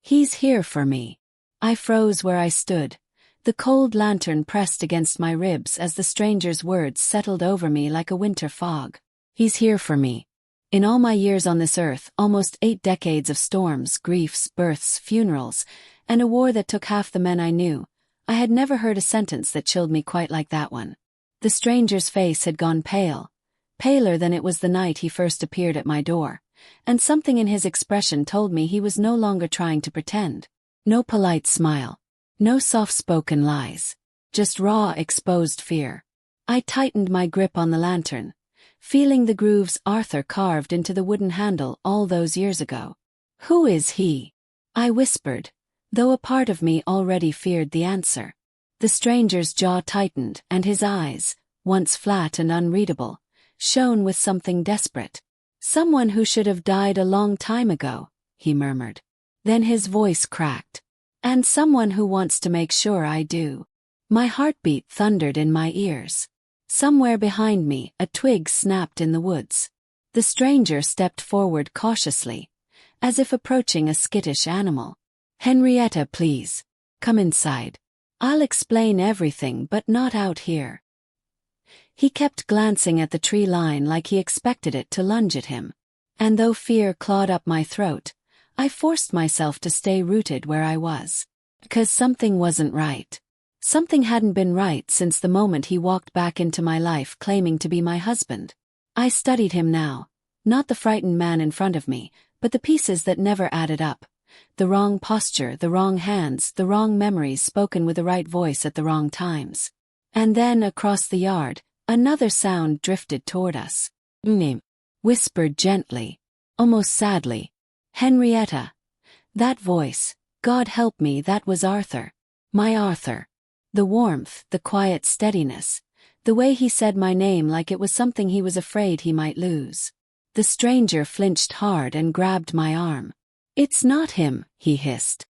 He's here for me. I froze where I stood. The cold lantern pressed against my ribs as the stranger's words settled over me like a winter fog. He's here for me. In all my years on this earth, almost 8 decades of storms, griefs, births, funerals, and a war that took half the men I knew, I had never heard a sentence that chilled me quite like that one. The stranger's face had gone pale, paler than it was the night he first appeared at my door, and something in his expression told me he was no longer trying to pretend. No polite smile. No soft-spoken lies. Just raw, exposed fear. I tightened my grip on the lantern, feeling the grooves Arthur carved into the wooden handle all those years ago. Who is he? I whispered, though a part of me already feared the answer. The stranger's jaw tightened and his eyes, once flat and unreadable, shone with something desperate. Someone who should have died a long time ago, he murmured. Then his voice cracked. And someone who wants to make sure I do. My heartbeat thundered in my ears. Somewhere behind me, a twig snapped in the woods. The stranger stepped forward cautiously, as if approaching a skittish animal. Henrietta, please. Come inside. I'll explain everything, but not out here. He kept glancing at the tree line like he expected it to lunge at him. And though fear clawed up my throat, I forced myself to stay rooted where I was. Because something wasn't right. Something hadn't been right since the moment he walked back into my life claiming to be my husband. I studied him now. Not the frightened man in front of me, but the pieces that never added up. The wrong posture, the wrong hands, the wrong memories spoken with the right voice at the wrong times. And then, across the yard, another sound drifted toward us. Name. Whispered gently, almost sadly. Henrietta. That voice, God help me, that was Arthur. My Arthur. The warmth, the quiet steadiness, the way he said my name like it was something he was afraid he might lose. The stranger flinched hard and grabbed my arm. It's not him, he hissed.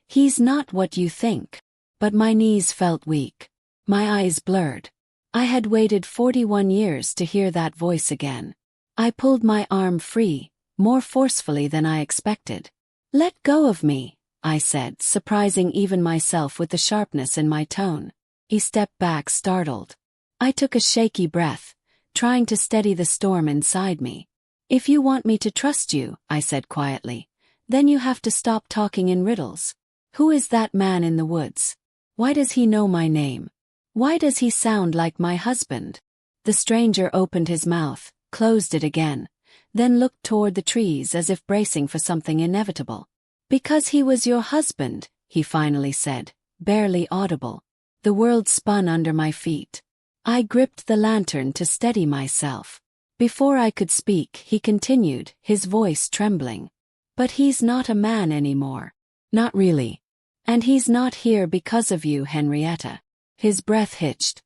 He's not what you think. But my knees felt weak. My eyes blurred. I had waited 41 years to hear that voice again. I pulled my arm free, more forcefully than I expected. Let go of me, I said, surprising even myself with the sharpness in my tone. He stepped back, startled. I took a shaky breath, trying to steady the storm inside me. If you want me to trust you, I said quietly, then you have to stop talking in riddles. Who is that man in the woods? Why does he know my name? Why does he sound like my husband? The stranger opened his mouth, closed it again, then looked toward the trees as if bracing for something inevitable. Because he was your husband, he finally said, barely audible. The world spun under my feet. I gripped the lantern to steady myself. Before I could speak, he continued, his voice trembling. But he's not a man anymore. Not really. And he's not here because of you, Henrietta. His breath hitched.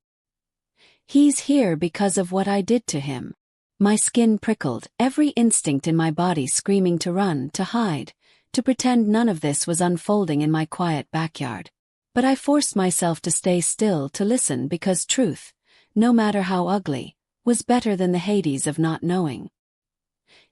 He's here because of what I did to him. My skin prickled, every instinct in my body screaming to run, to hide, to pretend none of this was unfolding in my quiet backyard. But I forced myself to stay still, to listen, because truth, no matter how ugly, was better than the Hades of not knowing.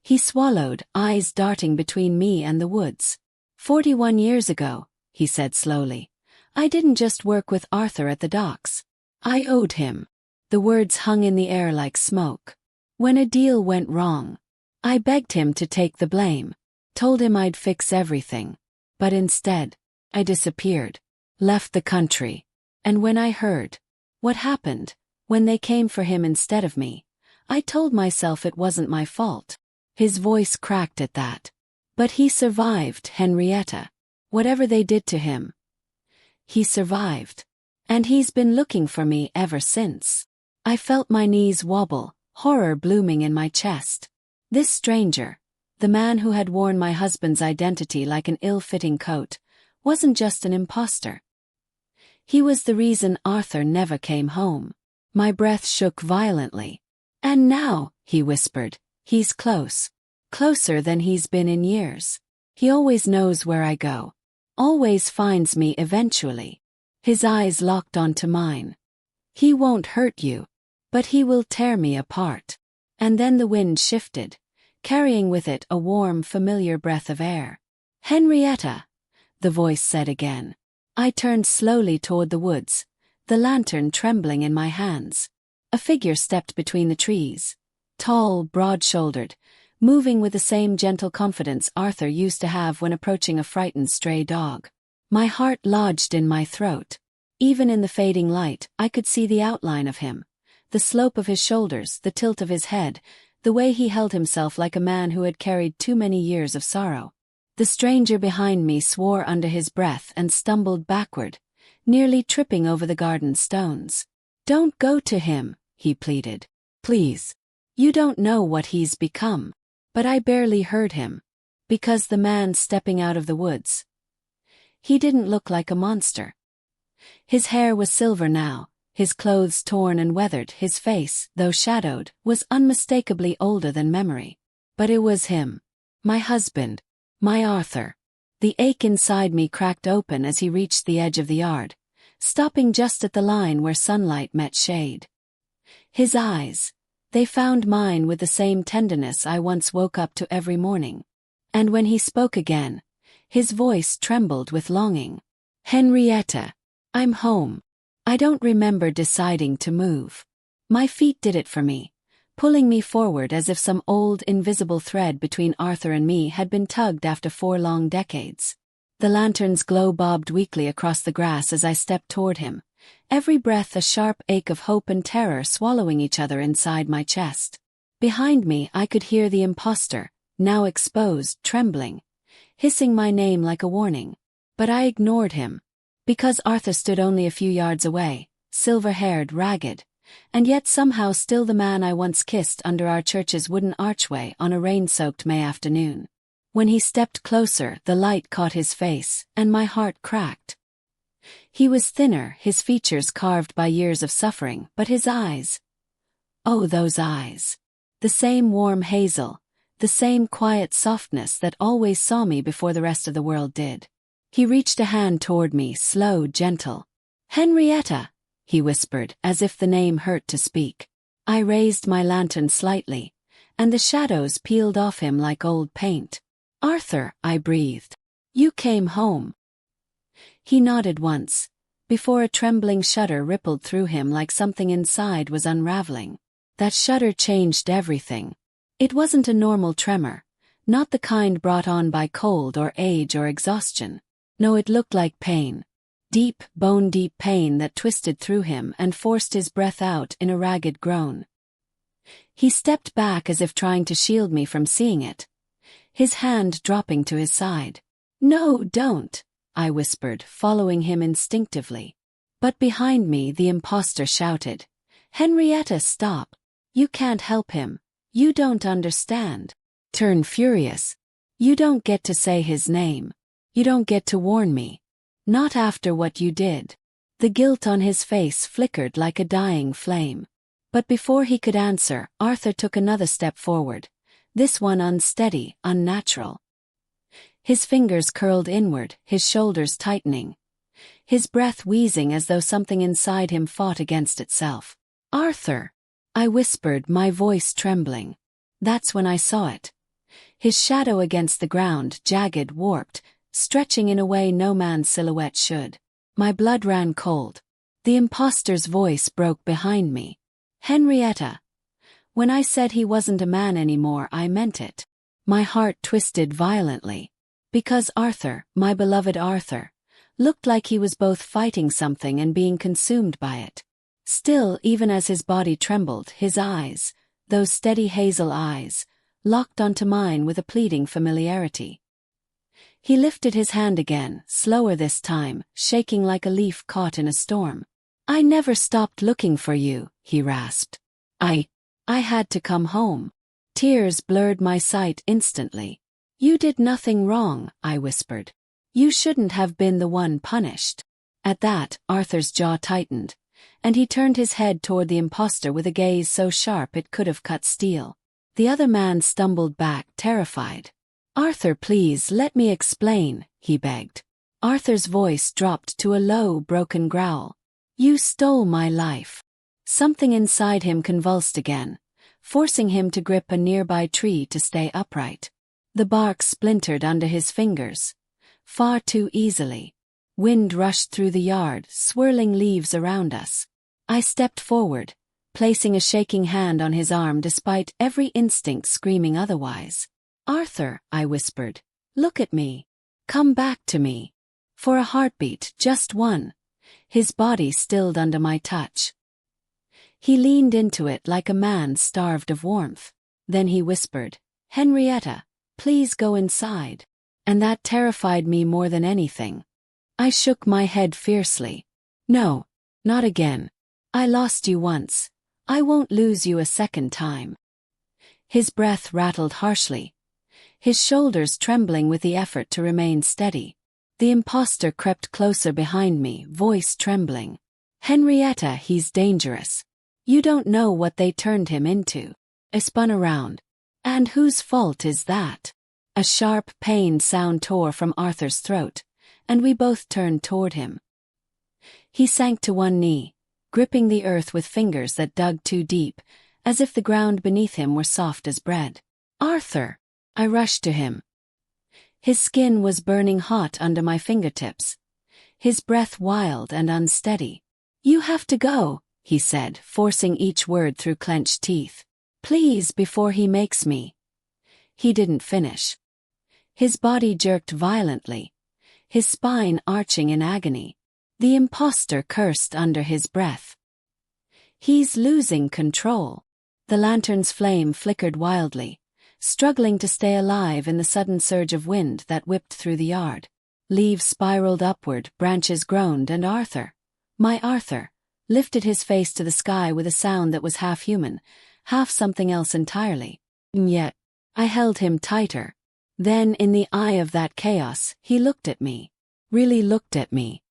He swallowed, eyes darting between me and the woods. 41 years ago, he said slowly, I didn't just work with Arthur at the docks. I owed him. The words hung in the air like smoke. When a deal went wrong, I begged him to take the blame, told him I'd fix everything. But instead, I disappeared, left the country. And when I heard what happened, when they came for him instead of me, I told myself it wasn't my fault. His voice cracked at that. But he survived, Henrietta. Whatever they did to him, he survived. And he's been looking for me ever since. I felt my knees wobble, horror blooming in my chest. This stranger, the man who had worn my husband's identity like an ill-fitting coat, wasn't just an imposter. He was the reason Arthur never came home. My breath shook violently. And now, he whispered, he's close. Closer than he's been in years. He always knows where I go. Always finds me eventually. His eyes locked onto mine. He won't hurt you. But he will tear me apart. And then the wind shifted, carrying with it a warm, familiar breath of air. Henrietta, the voice said again. I turned slowly toward the woods, the lantern trembling in my hands. A figure stepped between the trees. Tall, broad-shouldered, moving with the same gentle confidence Arthur used to have when approaching a frightened stray dog. My heart lodged in my throat. Even in the fading light, I could see the outline of him. The slope of his shoulders, the tilt of his head, the way he held himself like a man who had carried too many years of sorrow. The stranger behind me swore under his breath and stumbled backward, nearly tripping over the garden stones. Don't go to him, he pleaded. Please. You don't know what he's become. But I barely heard him. Because the man stepping out of the woods, he didn't look like a monster. His hair was silver now. His clothes torn and weathered, his face, though shadowed, was unmistakably older than memory. But it was him. My husband. My Arthur. The ache inside me cracked open as he reached the edge of the yard, stopping just at the line where sunlight met shade. His eyes, they found mine with the same tenderness I once woke up to every morning. And when he spoke again, his voice trembled with longing. "Henrietta, I'm home. I don't remember deciding to move. My feet did it for me, pulling me forward as if some old invisible thread between Arthur and me had been tugged after 4 long decades." The lantern's glow bobbed weakly across the grass as I stepped toward him, every breath a sharp ache of hope and terror swallowing each other inside my chest. Behind me I could hear the impostor, now exposed, trembling, hissing my name like a warning. But I ignored him, because Arthur stood only a few yards away, silver-haired, ragged, and yet somehow still the man I once kissed under our church's wooden archway on a rain-soaked May afternoon. When he stepped closer, the light caught his face, and my heart cracked. He was thinner, his features carved by years of suffering, but his eyes. Oh, those eyes. The same warm hazel, the same quiet softness that always saw me before the rest of the world did. He reached a hand toward me, slow, gentle. "Henrietta," he whispered, as if the name hurt to speak. I raised my lantern slightly, and the shadows peeled off him like old paint. "Arthur," I breathed. "You came home." He nodded once, before a trembling shudder rippled through him like something inside was unraveling. That shudder changed everything. It wasn't a normal tremor, not the kind brought on by cold or age or exhaustion. No, it looked like pain. Deep, bone-deep pain that twisted through him and forced his breath out in a ragged groan. He stepped back as if trying to shield me from seeing it, his hand dropping to his side. "No, don't," I whispered, following him instinctively. But behind me the impostor shouted, "Henrietta, stop. You can't help him. You don't understand." Turned furious. "You don't get to say his name. You don't get to warn me. Not after what you did." The guilt on his face flickered like a dying flame. But before he could answer, Arthur took another step forward, this one unsteady, unnatural. His fingers curled inward, his shoulders tightening, his breath wheezing as though something inside him fought against itself. "Arthur," I whispered, my voice trembling. That's when I saw it. His shadow against the ground, jagged, warped, stretching in a way no man's silhouette should. My blood ran cold. The impostor's voice broke behind me. "Henrietta. When I said he wasn't a man anymore, I meant it." My heart twisted violently. Because Arthur, my beloved Arthur, looked like he was both fighting something and being consumed by it. Still, even as his body trembled, his eyes, those steady hazel eyes, locked onto mine with a pleading familiarity. He lifted his hand again, slower this time, shaking like a leaf caught in a storm. "I never stopped looking for you," he rasped. I had to come home." Tears blurred my sight instantly. "You did nothing wrong," I whispered. "You shouldn't have been the one punished." At that, Arthur's jaw tightened, and he turned his head toward the impostor with a gaze so sharp it could have cut steel. The other man stumbled back, terrified. "Arthur, please, let me explain," he begged. Arthur's voice dropped to a low, broken growl. "You stole my life." Something inside him convulsed again, forcing him to grip a nearby tree to stay upright. The bark splintered under his fingers, far too easily. Wind rushed through the yard, swirling leaves around us. I stepped forward, placing a shaking hand on his arm despite every instinct screaming otherwise. "Arthur," I whispered, "look at me. Come back to me." For a heartbeat, just one, his body stilled under my touch. He leaned into it like a man starved of warmth. Then he whispered, "Henrietta, please go inside." And that terrified me more than anything. I shook my head fiercely. "No, not again. I lost you once. I won't lose you a second time." His breath rattled harshly, his shoulders trembling with the effort to remain steady. The impostor crept closer behind me, voice trembling. "Henrietta, he's dangerous. You don't know what they turned him into." I spun around. "And whose fault is that?" A sharp, pained sound tore from Arthur's throat, and we both turned toward him. He sank to one knee, gripping the earth with fingers that dug too deep, as if the ground beneath him were soft as bread. "Arthur!" I rushed to him. His skin was burning hot under my fingertips, his breath wild and unsteady. "You have to go," he said, forcing each word through clenched teeth. "Please, before he makes me." He didn't finish. His body jerked violently, his spine arching in agony. The impostor cursed under his breath. "He's losing control." The lantern's flame flickered wildly, struggling to stay alive in the sudden surge of wind that whipped through the yard. Leaves spiraled upward, branches groaned, and Arthur, my Arthur, lifted his face to the sky with a sound that was half human, half something else entirely. And yet, I held him tighter. Then, in the eye of that chaos, he looked at me. Really looked at me.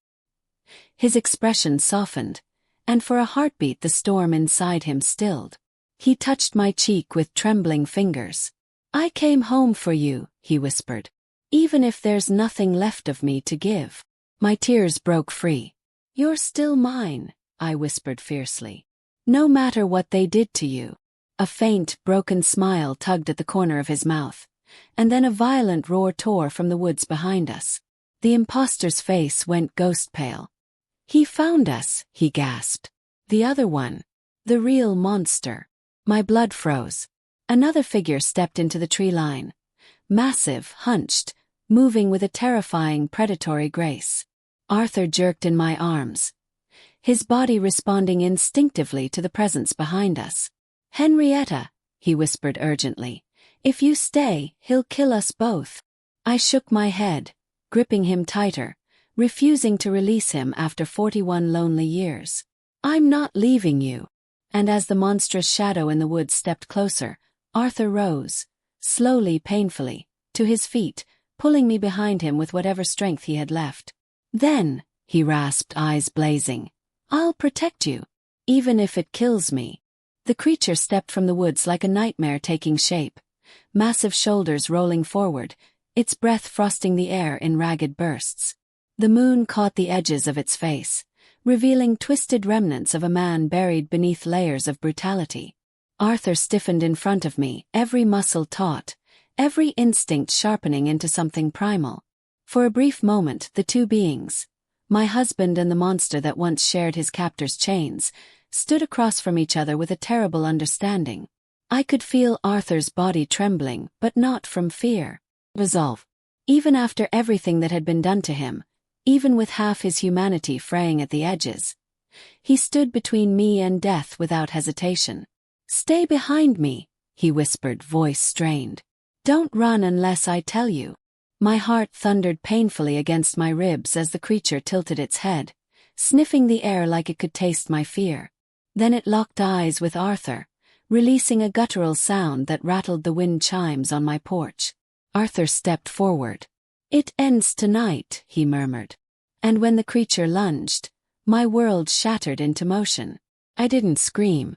His expression softened, and for a heartbeat the storm inside him stilled. He touched my cheek with trembling fingers. "I came home for you," he whispered. "Even if there's nothing left of me to give." My tears broke free. "You're still mine," I whispered fiercely. "No matter what they did to you." A faint, broken smile tugged at the corner of his mouth, and then a violent roar tore from the woods behind us. The impostor's face went ghost pale. "He found us," he gasped. "The other one. The real monster." My blood froze. Another figure stepped into the tree line. Massive, hunched, moving with a terrifying, predatory grace. Arthur jerked in my arms, his body responding instinctively to the presence behind us. "Henrietta," he whispered urgently, "if you stay, he'll kill us both." I shook my head, gripping him tighter, refusing to release him after 41 lonely years. "I'm not leaving you." And as the monstrous shadow in the woods stepped closer, Arthur rose, slowly, painfully, to his feet, pulling me behind him with whatever strength he had left. "Then," he rasped, eyes blazing, "I'll protect you, even if it kills me." The creature stepped from the woods like a nightmare taking shape, massive shoulders rolling forward, its breath frosting the air in ragged bursts. The moon caught the edges of its face, revealing twisted remnants of a man buried beneath layers of brutality. Arthur stiffened in front of me, every muscle taut, every instinct sharpening into something primal. For a brief moment, the two beings, my husband and the monster that once shared his captor's chains, stood across from each other with a terrible understanding. I could feel Arthur's body trembling, but not from fear. Resolve. Even after everything that had been done to him, even with half his humanity fraying at the edges, he stood between me and death without hesitation. "Stay behind me," he whispered, voice strained. "Don't run unless I tell you." My heart thundered painfully against my ribs as the creature tilted its head, sniffing the air like it could taste my fear. Then it locked eyes with Arthur, releasing a guttural sound that rattled the wind chimes on my porch. Arthur stepped forward. "It ends tonight," he murmured. And when the creature lunged, my world shattered into motion. I didn't scream.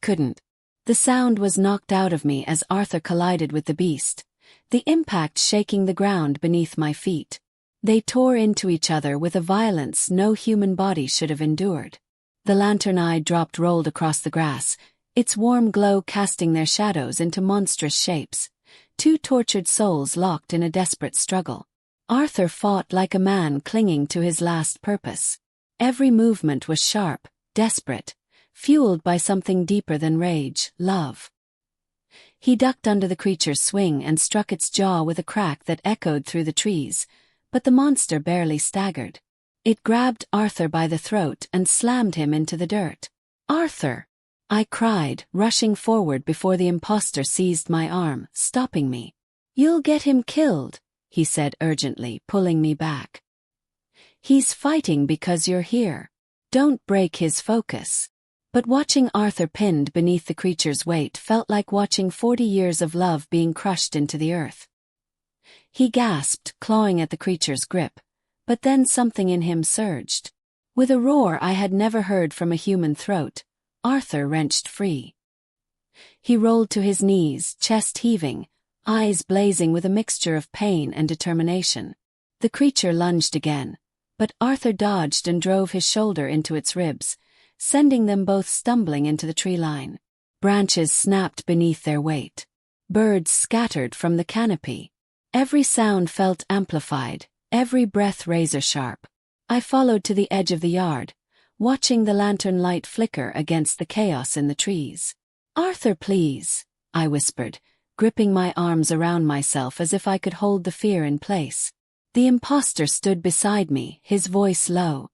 Couldn't. The sound was knocked out of me as Arthur collided with the beast, the impact shaking the ground beneath my feet. They tore into each other with a violence no human body should have endured. The lantern eye dropped rolled across the grass, its warm glow casting their shadows into monstrous shapes, two tortured souls locked in a desperate struggle. Arthur fought like a man clinging to his last purpose. Every movement was sharp, desperate, fueled by something deeper than rage, love. He ducked under the creature's swing and struck its jaw with a crack that echoed through the trees, but the monster barely staggered. It grabbed Arthur by the throat and slammed him into the dirt. "Arthur!" I cried, rushing forward before the impostor seized my arm, stopping me. "You'll get him killed," he said urgently, pulling me back. "He's fighting because you're here. Don't break his focus." But watching Arthur pinned beneath the creature's weight felt like watching 40 years of love being crushed into the earth. He gasped, clawing at the creature's grip, but then something in him surged. With a roar I had never heard from a human throat, Arthur wrenched free. He rolled to his knees, chest heaving, eyes blazing with a mixture of pain and determination. The creature lunged again, but Arthur dodged and drove his shoulder into its ribs, sending them both stumbling into the tree line. Branches snapped beneath their weight. Birds scattered from the canopy. Every sound felt amplified, every breath razor-sharp. I followed to the edge of the yard, watching the lantern light flicker against the chaos in the trees. "Arthur, please," I whispered, gripping my arms around myself as if I could hold the fear in place. The imposter stood beside me, his voice low.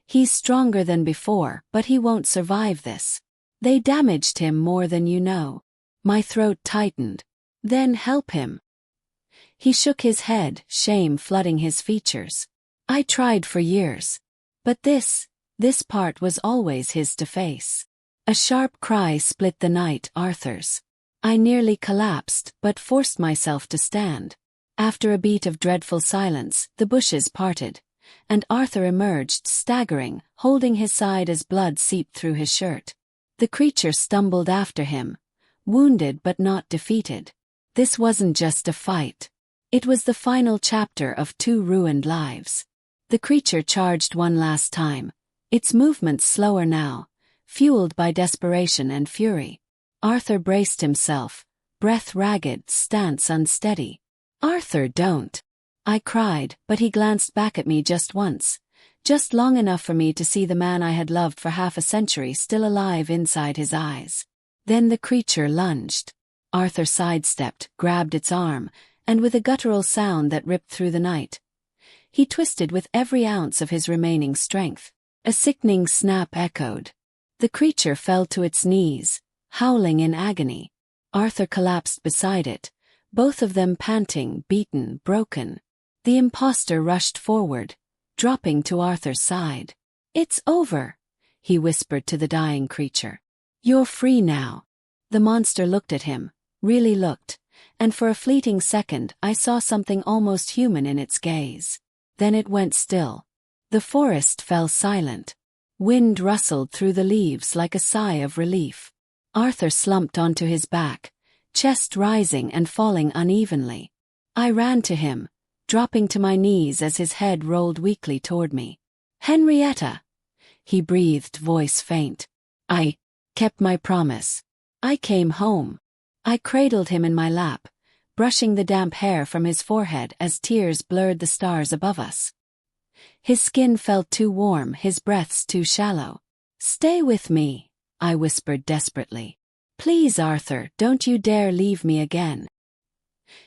"He's stronger than before, but he won't survive this. They damaged him more than you know." My throat tightened. "Then help him." He shook his head, shame flooding his features. "I tried for years. But this part was always his to face." A sharp cry split the night, Arthur's. I nearly collapsed, but forced myself to stand. After a beat of dreadful silence, the bushes parted, and Arthur emerged, staggering, holding his side as blood seeped through his shirt. The creature stumbled after him, wounded but not defeated. This wasn't just a fight. It was the final chapter of 2 ruined lives. The creature charged one last time, its movements slower now, fueled by desperation and fury. Arthur braced himself, breath ragged, stance unsteady. "Arthur, don't!" I cried, but he glanced back at me just once, just long enough for me to see the man I had loved for half a century still alive inside his eyes. Then the creature lunged. Arthur sidestepped, grabbed its arm, and with a guttural sound that ripped through the night, he twisted with every ounce of his remaining strength. A sickening snap echoed. The creature fell to its knees, howling in agony. Arthur collapsed beside it, both of them panting, beaten, broken. The imposter rushed forward, dropping to Arthur's side. "It's over," he whispered to the dying creature. "You're free now." The monster looked at him, really looked, and for a fleeting second I saw something almost human in its gaze. Then it went still. The forest fell silent. Wind rustled through the leaves like a sigh of relief. Arthur slumped onto his back, chest rising and falling unevenly. I ran to him, dropping to my knees as his head rolled weakly toward me. "Henrietta," he breathed, voice faint. "I kept my promise. I came home." I cradled him in my lap, brushing the damp hair from his forehead as tears blurred the stars above us. His skin felt too warm, his breaths too shallow. "Stay with me," I whispered desperately. "Please, Arthur, don't you dare leave me again."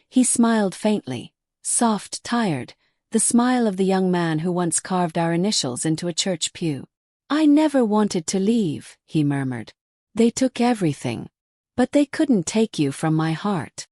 He smiled faintly, soft, tired, the smile of the young man who once carved our initials into a church pew. "I never wanted to leave," he murmured. "They took everything. But they couldn't take you from my heart."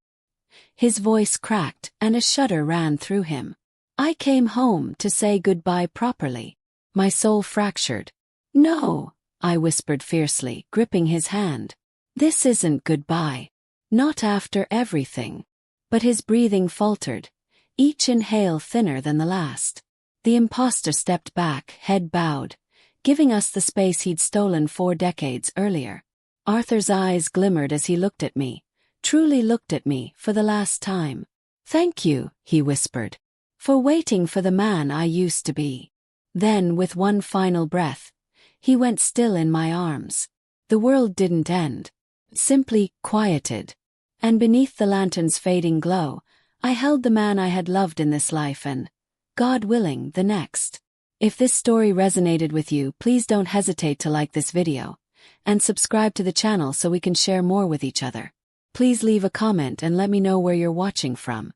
His voice cracked, and a shudder ran through him. "I came home to say goodbye properly." My soul fractured. "No," I whispered fiercely, gripping his hand. "This isn't goodbye. Not after everything." But his breathing faltered, each inhale thinner than the last. The imposter stepped back, head bowed, giving us the space he'd stolen 4 decades earlier. Arthur's eyes glimmered as he looked at me, truly looked at me for the last time. "Thank you," he whispered, "for waiting for the man I used to be." Then, with one final breath, he went still in my arms. The world didn't end, simply quieted. And beneath the lantern's fading glow, I held the man I had loved in this life and, God willing, the next. If this story resonated with you, please don't hesitate to like this video and subscribe to the channel so we can share more with each other. Please leave a comment and let me know where you're watching from.